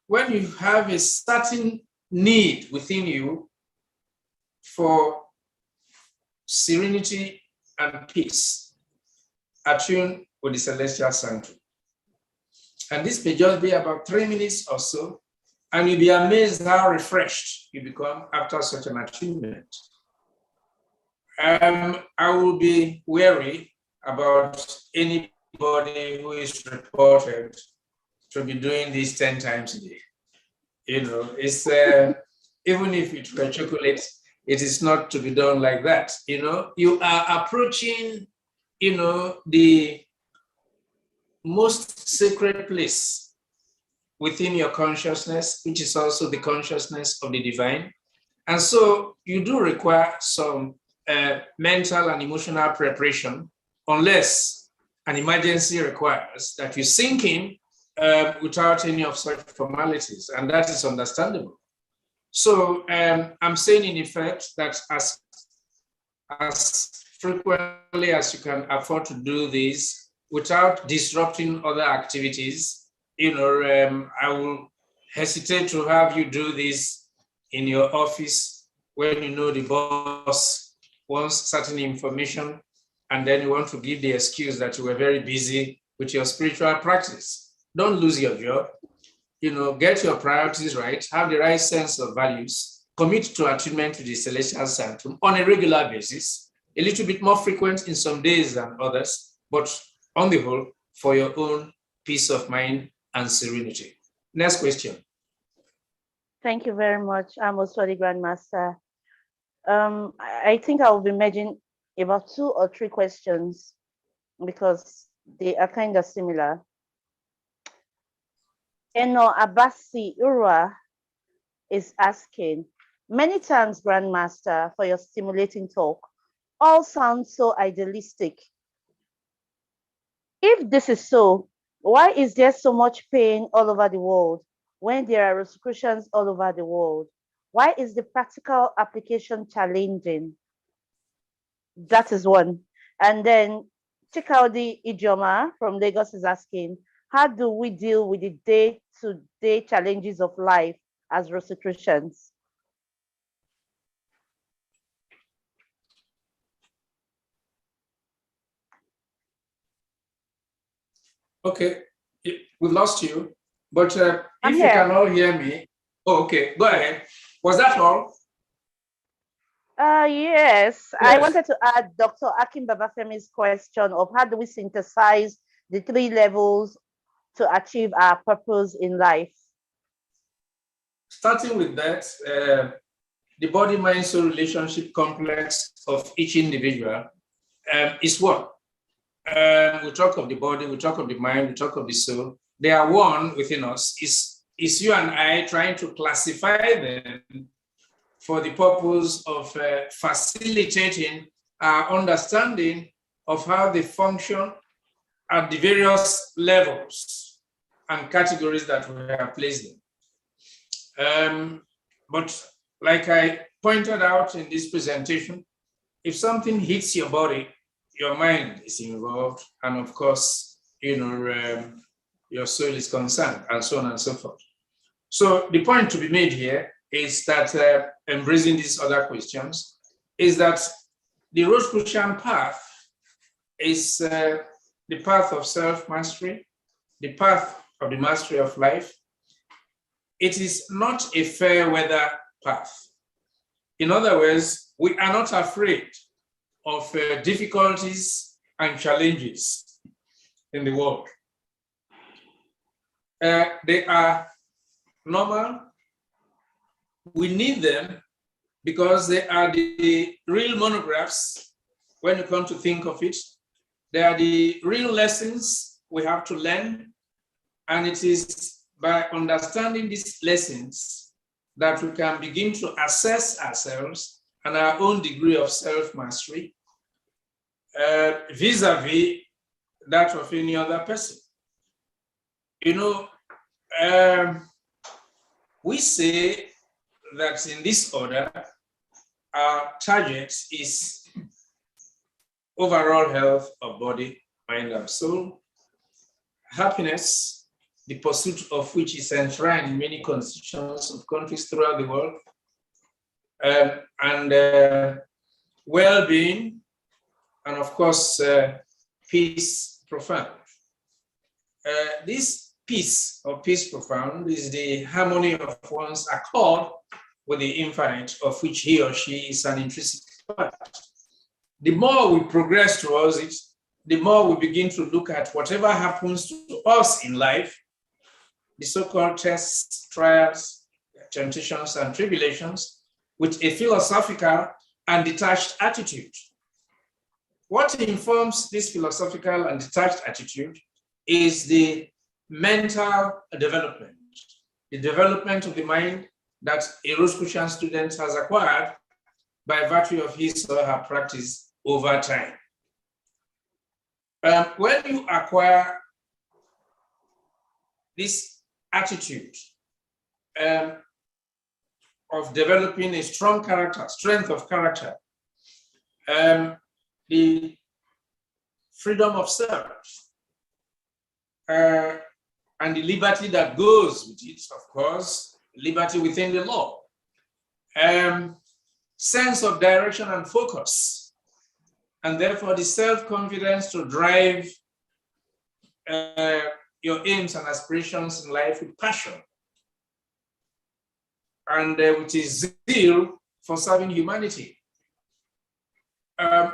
When you have a certain need within you for serenity and peace, attune with the celestial sanctum. And this may just be about 3 minutes or so, and you'll be amazed how refreshed you become after such an attunement. I will be wary about anybody who is reported to be doing this 10 times a day. You know, it's even if it were chocolate, it is not to be done like that. You know, you are approaching, you know, the most sacred place within your consciousness, which is also the consciousness of the divine. And so you do require some mental and emotional preparation, unless an emergency requires that you sink in without any of such formalities, and that is understandable. So I'm saying in effect that as frequently as you can afford to do this without disrupting other activities, you know, I will hesitate to have you do this in your office when you know the boss wants certain information, and then you want to give the excuse that you were very busy with your spiritual practice. Don't lose your job. You know, get your priorities right, have the right sense of values, commit to attunement to the celestial sanctum on a regular basis, a little bit more frequent in some days than others, but on the whole, for your own peace of mind and serenity. Next question. Thank you very much, Amos, for the Grandmaster. I think I will be merging about 2 or 3 questions because they are kind of similar. Eno Abasi Urwa is asking, many thanks, Grandmaster, for your stimulating talk. All sounds so idealistic. If this is so, why is there so much pain all over the world when there are Rosicrucians all over the world? Why is the practical application challenging? That is one. And then Chikaudi Ijoma from Lagos is asking, how do we deal with the day-to-day challenges of life as Rosicrucians? Okay, we lost you, but if I'm you here. can all hear me, oh, okay, go ahead. Was that all? Yes. I wanted to add Dr. Akin Babafemi's question of how do we synthesize the 3 levels to achieve our purpose in life? Starting with that, the body-mind-soul relationship complex of each individual is one. We talk of the body, we talk of the mind, we talk of the soul. They are one within us. Is you and I trying to classify them for the purpose of facilitating our understanding of how they function at the various levels and categories that we have placed them. But like I pointed out in this presentation, if something hits your body, your mind is involved, and of course, you know, your soul is concerned, and so on and so forth. So the point to be made here is that embracing these other questions is that the Rosicrucian path is the path of self-mastery, the path of the mastery of life. It is not a fair weather path. In other words, we are not afraid of difficulties and challenges in the world. They are normal. We need them because they are the real monographs when you come to think of it. They are the real lessons we have to learn. And it is by understanding these lessons that we can begin to assess ourselves and our own degree of self-mastery vis-a-vis that of any other person. You know, we say that in this order, our target is overall health of body, mind, and soul, happiness, the pursuit of which is enshrined in many constitutions of countries throughout the world, and well-being, and of course, peace profound. This peace or peace profound is the harmony of one's accord with the infinite, of which he or she is an intrinsic part. The more we progress towards it, the more we begin to look at whatever happens to us in life, the so-called tests, trials, temptations, and tribulations, with a philosophical and detached attitude. What informs this philosophical and detached attitude is the mental development, the development of the mind that a Rosicrucian student has acquired by virtue of his or her practice over time. When you acquire this attitude of developing a strong character, strength of character, the freedom of self, and the liberty that goes with it, of course, liberty within the law, sense of direction and focus, and therefore the self-confidence to drive your aims and aspirations in life with passion, and with a zeal for serving humanity.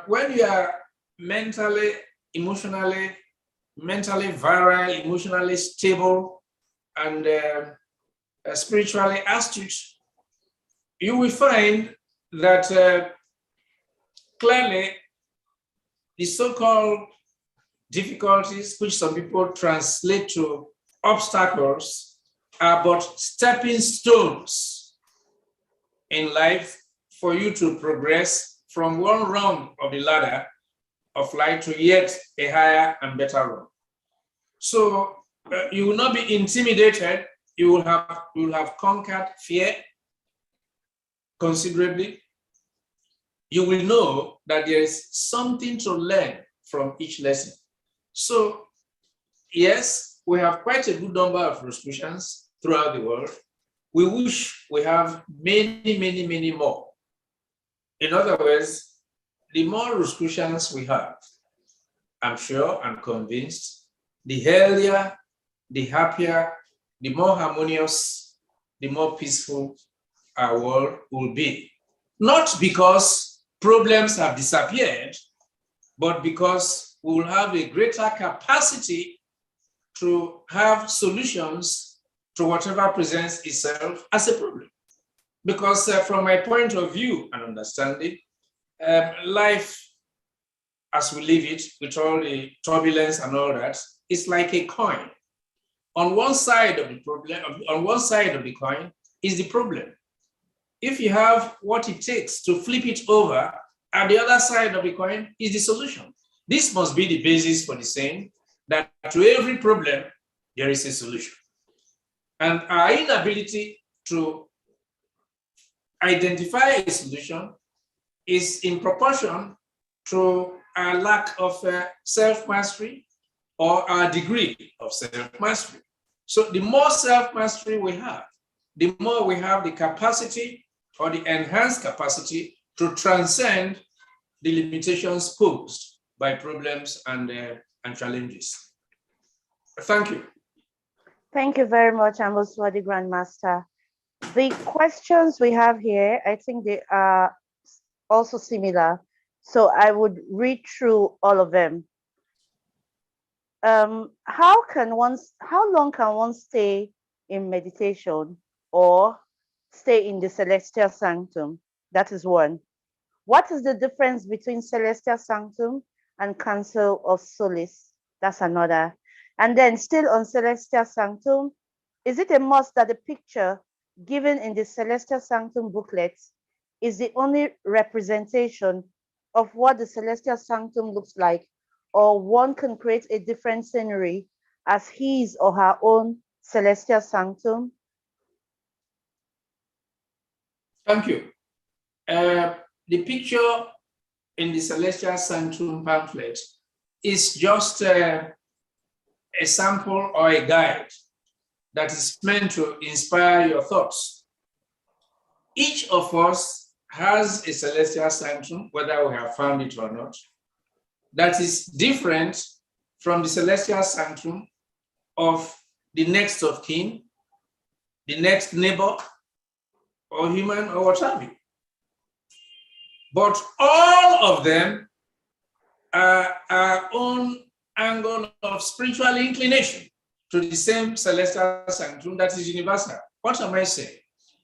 When you are mentally, emotionally virile, emotionally stable, and spiritually astute, you will find that clearly the so-called difficulties, which some people translate to obstacles, are but stepping stones in life for you to progress from one rung of the ladder of life to yet a higher and better rung. So you will not be intimidated. You will have conquered fear considerably. You will know that there is something to learn from each lesson. So yes, we have quite a good number of Rosicrucians throughout the world. We wish we have many more. In other words, the more Rosicrucians we have, I'm sure and convinced, the healthier, the happier, the more harmonious, the more peaceful our world will be. Not because problems have disappeared, but because we will have a greater capacity to have solutions to whatever presents itself as a problem. Because from my point of view and understanding, life as we live it, with all the turbulence and all that, is like a coin. On one side of the problem, on one side of the coin is the problem. If you have what it takes to flip it over, at the other side of the coin is the solution. This must be the basis for the saying that to every problem, there is a solution. And our inability to identify a solution is in proportion to our lack of self-mastery or our degree of self-mastery. So the more self-mastery we have, the more we have the capacity or the enhanced capacity to transcend the limitations posed by problems and challenges. Thank you. Thank you very much, Amboswadi Grandmaster. The questions we have here, I think they are also similar. So I would read through all of them. How long can one stay in meditation or stay in the celestial sanctum? That is one. What is the difference between celestial sanctum and council of solace? That's another. And then still on celestial sanctum, is it a must that the picture given in the celestial sanctum booklet is the only representation of what the celestial sanctum looks like, or one can create a different scenery as his or her own celestial sanctum? Thank you. The picture in the Celestial Sanctum pamphlet is just a sample or a guide that is meant to inspire your thoughts. Each of us has a Celestial Sanctum, whether we have found it or not. that is different from the celestial sanctum of the next of kin, the next neighbor, or human, or what have you. But all of them are our own angle of spiritual inclination to the same celestial sanctum that is universal. What am I saying?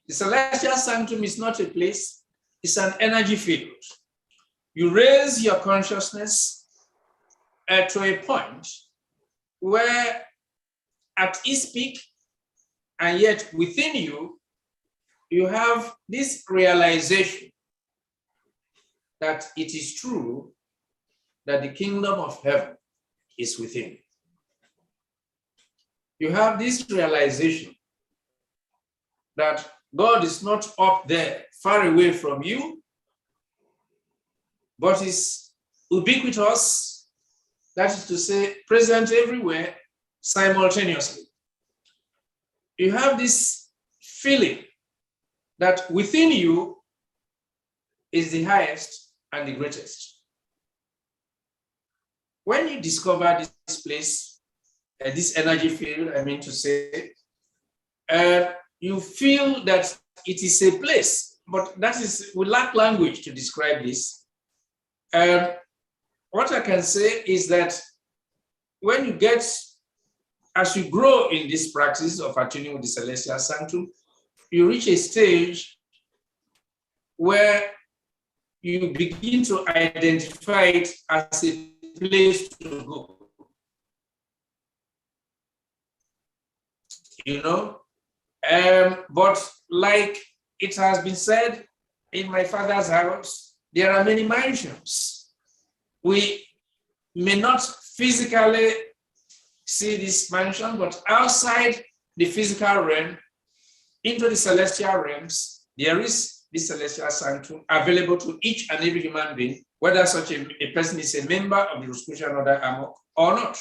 The celestial sanctum is not a place, it's an energy field. You raise your consciousness to a point where at its peak, and yet within you, you have this realization that it is true that the kingdom of heaven is within. You have this realization that God is not up there, far away from you, but is ubiquitous, that is to say, present everywhere simultaneously. You have this feeling that within you is the highest and the greatest. When you discover this place, this energy field, I mean to say, you feel that it is a place, but that is, we lack language to describe this. What I can say is that when you get, as you grow in this practice of attuning with the celestial sanctum, you reach a stage where you begin to identify it as a place to go. You know, but like it has been said in my father's house, there are many mansions. We may not physically see this mansion, but outside the physical realm, into the celestial realms, there is this celestial sanctum available to each and every human being, whether such a person is a member of the Rosicrucian Order Amok or not.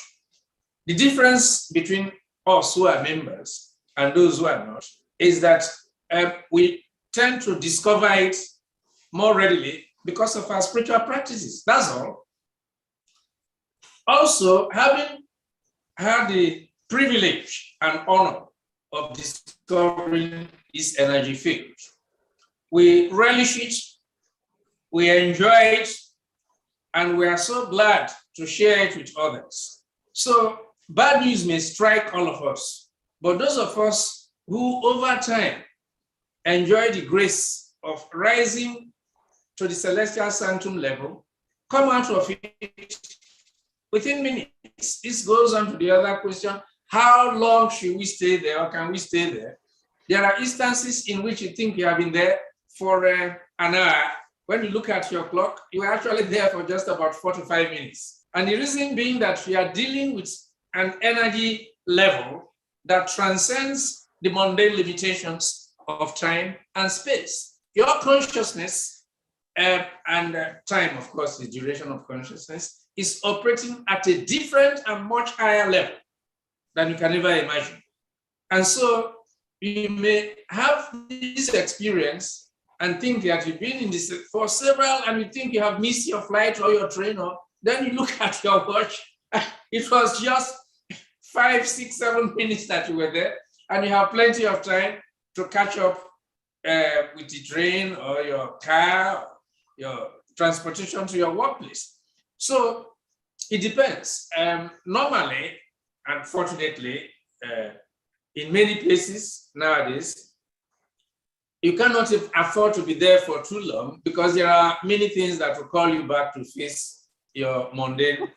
The difference between us who are members and those who are not is that we tend to discover it more readily because of our spiritual practices. That's all. Also, having had the privilege and honor of discovering this energy field, we relish it, we enjoy it, and we are so glad to share it with others. So bad news may strike all of us, but those of us who over time enjoy the grace of rising to the celestial sanctum level come out of it within minutes. This goes on to the other question: how long should we stay there, or can we stay there? There are instances in which you think you have been there for an hour. When you look at your clock, you are actually there for just about 4 to 5 minutes. And the reason being that you are dealing with an energy level that transcends the mundane limitations of time and space. Your consciousness and time, of course, the duration of consciousness, is operating at a different and much higher level than you can ever imagine. And so you may have this experience and think that you've been in this for several, and you think you have missed your flight or your train, or then you look at your watch, it was just 5, 6, 7 minutes that you were there, and you have plenty of time to catch up with the train or your car, your transportation to your workplace. So it depends. Normally, unfortunately, in many places nowadays, you cannot afford to be there for too long because there are many things that will call you back to face your mundane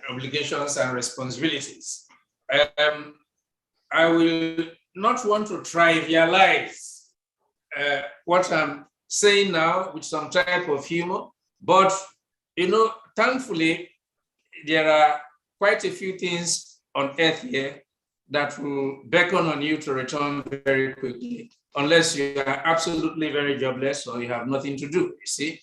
obligations and responsibilities. I will not want to trivialize what I'm saying now with some type of humor, but thankfully, there are quite a few things on earth here that will beckon on you to return very quickly, unless you are absolutely very jobless or you have nothing to do, you see.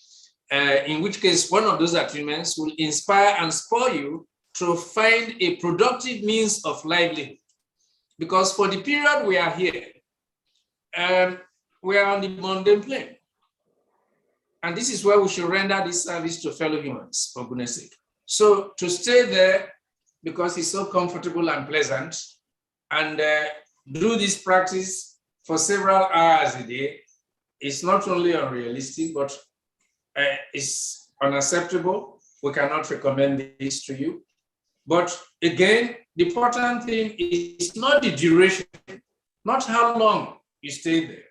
In which case, one of those attunements will inspire and spur you to find a productive means of livelihood. Because for the period we are here, we are on the mundane plane. And this is where we should render this service to fellow humans, for goodness sake. So to stay there, because it's so comfortable and pleasant, and do this practice for several hours a day, is not only unrealistic, but it's unacceptable. We cannot recommend this to you. But again, the important thing is not the duration, not how long you stay there,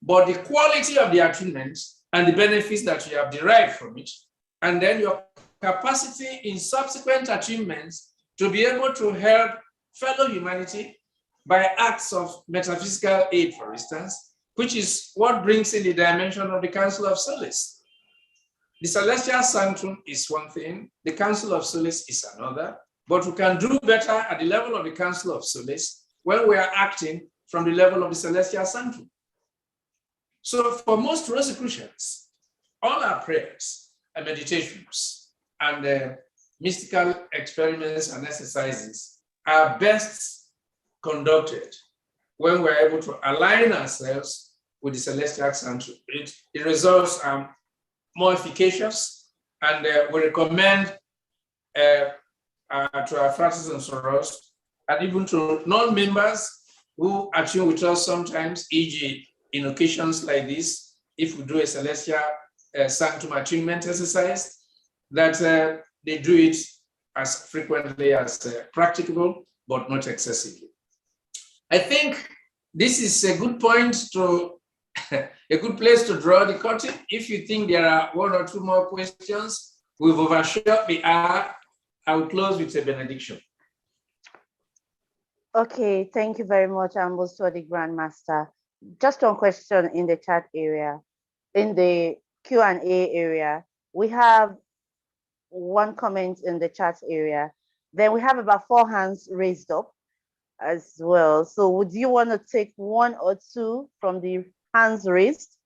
but the quality of the achievements and the benefits that you have derived from it, and then your capacity in subsequent achievements to be able to help fellow humanity by acts of metaphysical aid, for instance, which is what brings in the dimension of the Council of Solace. The Celestial Sanctum is one thing, the Council of Solace is another, but we can do better at the level of the Council of Solace when we are acting from the level of the Celestial Sanctum. So for most Rosicrucians, all our prayers and meditations and mystical experiments and exercises are best conducted when we're able to align ourselves with the Celestial Sanctum. The results are more efficacious, and we recommend to our fratres and sorors, and even to non-members who attune with us sometimes, e.g. in occasions like this, if we do a Celestial Sanctum attunement exercise, that they do it as frequently as practicable, but not excessively. I think this is a good point to, a good place to draw the curtain. If you think there are one or two more questions, we've overshot the hour. I will close with a benediction. Okay, thank you very much, Amboso, the Grandmaster. Just one question in the chat area, in the Q&A area. We have one comment in the chat area. Then we have about 4 hands raised up as well. So would you want to take 1 or 2 from the hands raised?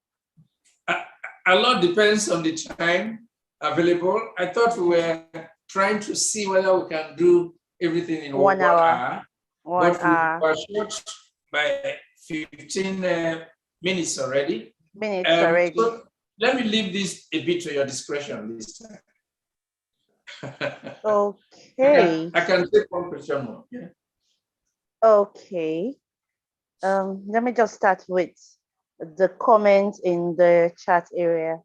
A lot depends on the time available. I thought we were trying to see whether we can do everything in 1 hour. 1 hour. We were short by 15 minutes already. So let me leave this a bit to your discretion this time. Okay. I can take one question more. Yeah. Okay. Let me just start with the comment in the chat area.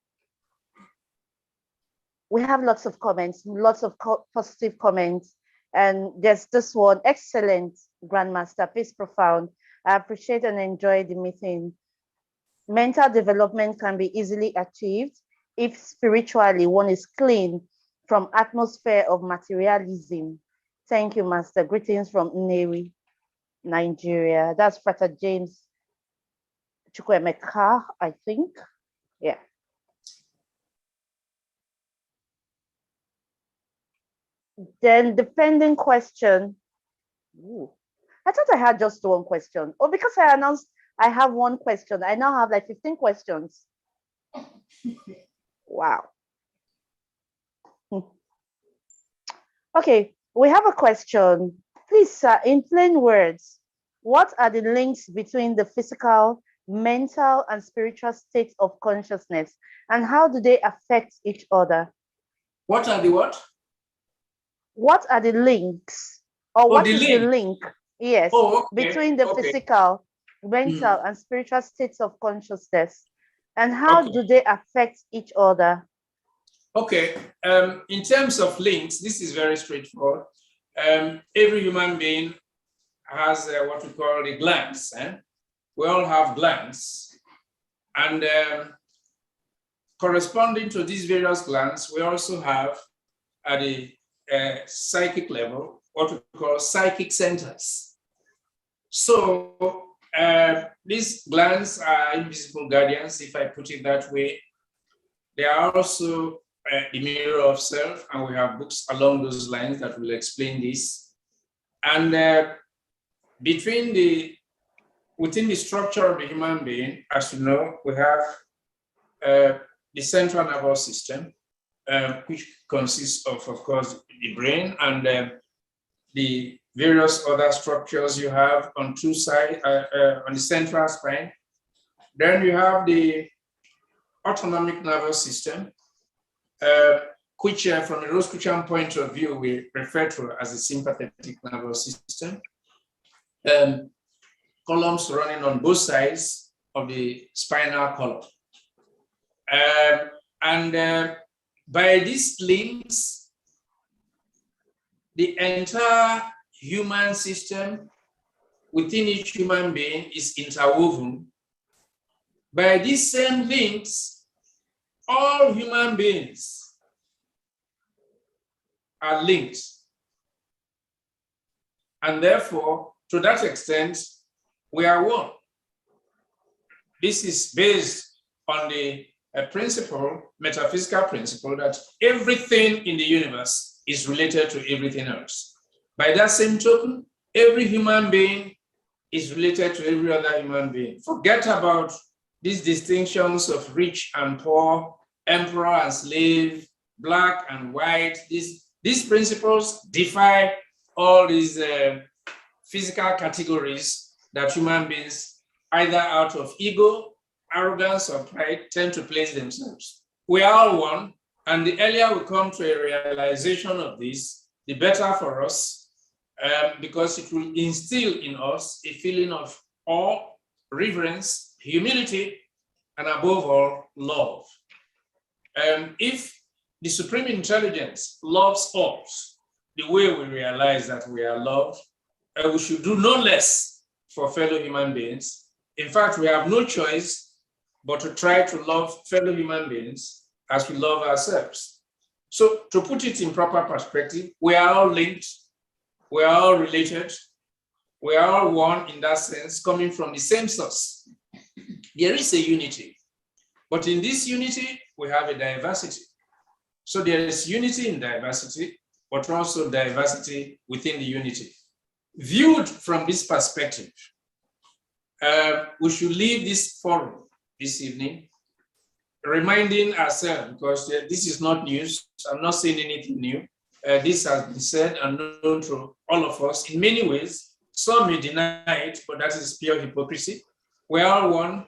We have lots of comments, lots of positive comments. And there's this one: excellent, Grandmaster, peace profound. I appreciate and enjoy the meeting. Mental development can be easily achieved if spiritually one is clean from atmosphere of materialism. Thank you, Master. Greetings from Nnewi, Nigeria. That's Frater James Chukwemeka, I think. Yeah. Then the pending question. Ooh, I thought I had just one question. Oh, because I announced I have one question. I now have like 15 questions. Wow. Okay, we have a question. Please, sir, in plain words, what are the links between the physical, mental, and spiritual states of consciousness, and how do they affect each other? What are the what? What are the links? Or what is the link? Yes, between the physical, mental, and spiritual states of consciousness, and how do they affect each other? Okay, in terms of links, this is very straightforward. Every human being has what we call the glands. We all have glands, and corresponding to these various glands, we also have at the psychic level what we call psychic centers. So these glands are invisible guardians, if I put it that way. They are also the mirror of self, and we have books along those lines that will explain this. And within the structure of the human being, as you know, we have the central nervous system, which consists of course, the brain and the various other structures you have on two sides, on the central spine. Then you have the autonomic nervous system, which from a Rosicrucian point of view, we refer to as the sympathetic nervous system. Columns running on both sides of the spinal column. By these links, the entire human system within each human being is interwoven. By these same links, all human beings are linked. And therefore, to that extent, we are one. This is based on the metaphysical principle that everything in the universe is related to everything else. By that same token, every human being is related to every other human being. Forget about these distinctions of rich and poor, emperor and slave, black and white. These principles defy all these physical categories that human beings, either out of ego, arrogance, or pride, tend to place themselves. We are all one, and the earlier we come to a realization of this, the better for us, because it will instill in us a feeling of awe, reverence, humility, and above all, love. If the Supreme Intelligence loves us the way we realize that we are loved, we should do no less for fellow human beings. In fact, we have no choice but to try to love fellow human beings as we love ourselves. So to put it in proper perspective, we are all linked, we are all related, we are all one in that sense, coming from the same source. There is a unity, but in this unity, we have a diversity. So there is unity in diversity, but also diversity within the unity. Viewed from this perspective, we should leave this forum this evening reminding ourselves, because this is not news, I'm not saying anything new. This has been said and known to all of us in many ways. Some may deny it, but that is pure hypocrisy. We are all one,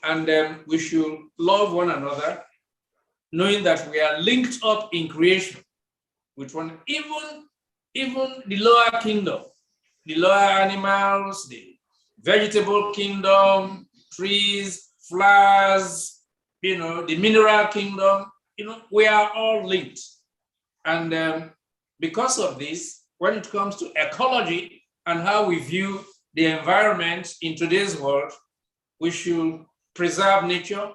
and we should love one another, knowing that we are linked up in creation with one, even the lower kingdom, the lower animals, the vegetable kingdom, trees, flowers, the mineral kingdom, we are all linked. And because of this, when it comes to ecology and how we view the environment in today's world, we should preserve nature,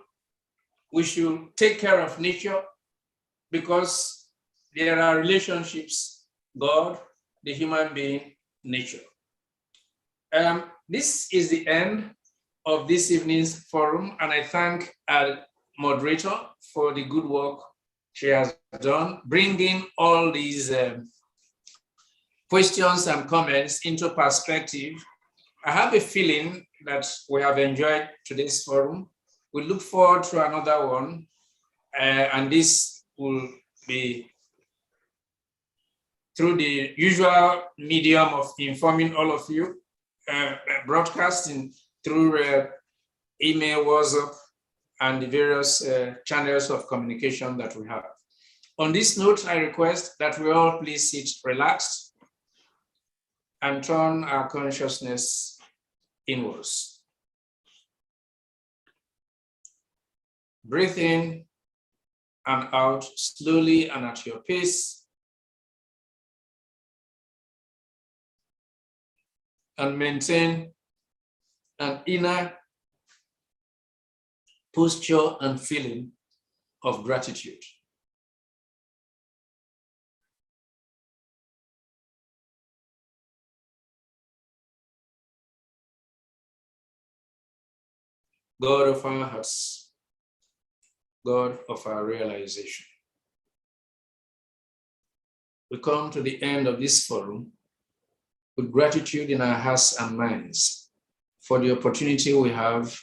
we should take care of nature, because there are relationships, God, the human being, nature. This is the end of this evening's forum, and I thank our moderator for the good work she has done, bringing all these questions and comments into perspective. I have a feeling that we have enjoyed today's forum. We look forward to another one, and this will be through the usual medium of informing all of you, broadcasting through email, WhatsApp, and the various channels of communication that we have. On this note, I request that we all please sit relaxed and turn our consciousness inwards. Breathe in and out slowly and at your pace. And maintain an inner posture and feeling of gratitude. God of our hearts, God of our realization. We come to the end of this forum with gratitude in our hearts and minds for the opportunity we have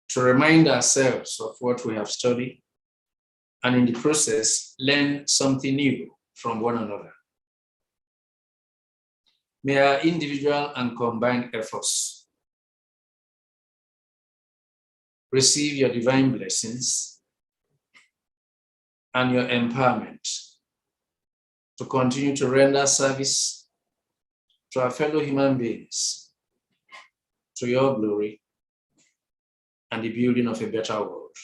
to remind ourselves of what we have studied, and in the process, learn something new from one another. May our individual and combined efforts receive your divine blessings and your empowerment to continue to render service to our fellow human beings, to your glory and the building of a better world.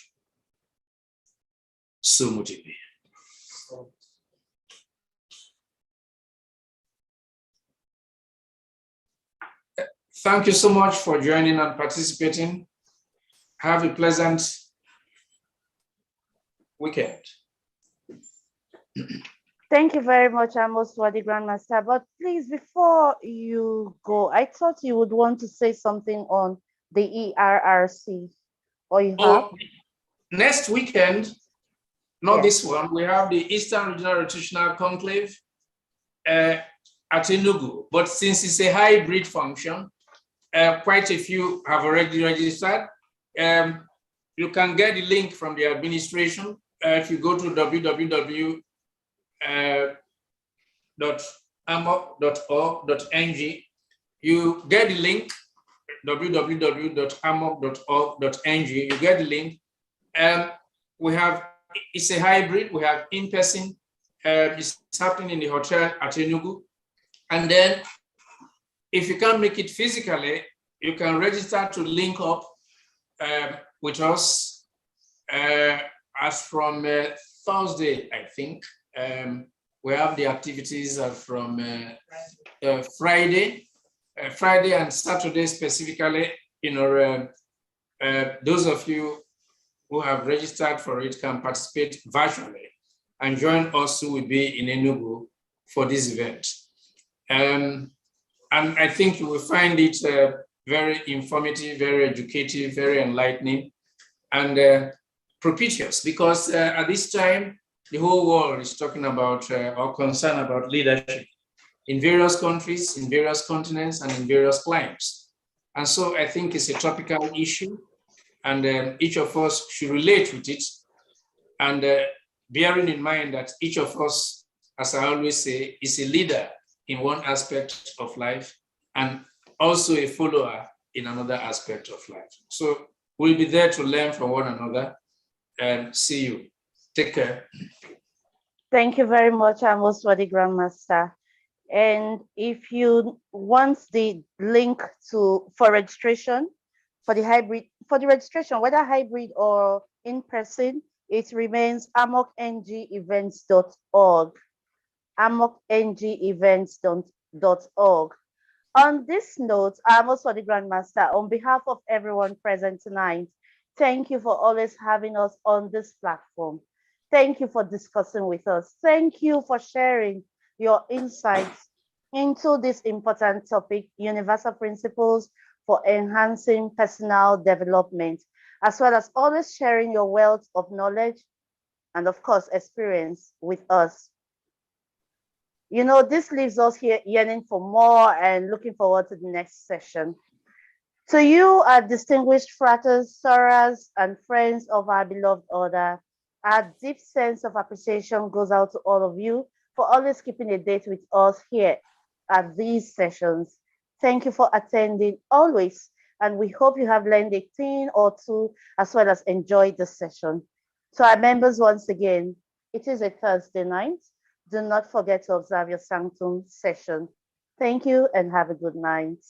So much it be. Thank you so much for joining and participating. Have a pleasant weekend. Thank you very much, Amos, for the Grandmaster. But please, before you go, I thought you would want to say something on the ERRC. Or you have? Next weekend, not this one, we have the Eastern Regional Rotational Conclave at Enugu. But since it's a hybrid function, quite a few have already registered. You can get the link from the administration. If you go to www.amok.org.ng, you get the link, www.amok.org.ng, you get the link. It's a hybrid, we have in-person, it's happening in the hotel at Enugu. And then if you can't make it physically, you can register to link up with us as from Thursday, I think. We have the activities from Friday and Saturday specifically. Those of you who have registered for it can participate virtually and join us who will be in Enugu for this event. And I think you will find it very informative, very educative, very enlightening, and propitious, because at this time, the whole world is talking about or concerned about leadership in various countries, in various continents, and in various climes. And so I think it's a topical issue, and each of us should relate with it. And bearing in mind that each of us, as I always say, is a leader in one aspect of life and also a follower in another aspect of life. So we'll be there to learn from one another, and see you. Take care. Thank you very much, Amos, for the Grandmaster. And if you want the link for registration, for the registration, whether hybrid or in person, it remains amokngevents.org, amokngevents.org. On this note, Amos for the Grandmaster, on behalf of everyone present tonight, thank you for always having us on this platform. Thank you for discussing with us. Thank you for sharing your insights into this important topic, universal principles for enhancing personal development, as well as always sharing your wealth of knowledge and, of course, experience with us. You know, this leaves us here yearning for more and looking forward to the next session. To you, our distinguished fratres, sorors, and friends of our beloved order, our deep sense of appreciation goes out to all of you for always keeping a date with us here at these sessions. Thank you for attending always, and we hope you have learned a thing or two as well as enjoyed the session. To our members, once again, it is a Thursday night. Do not forget to observe your Sanctum session. Thank you and have a good night.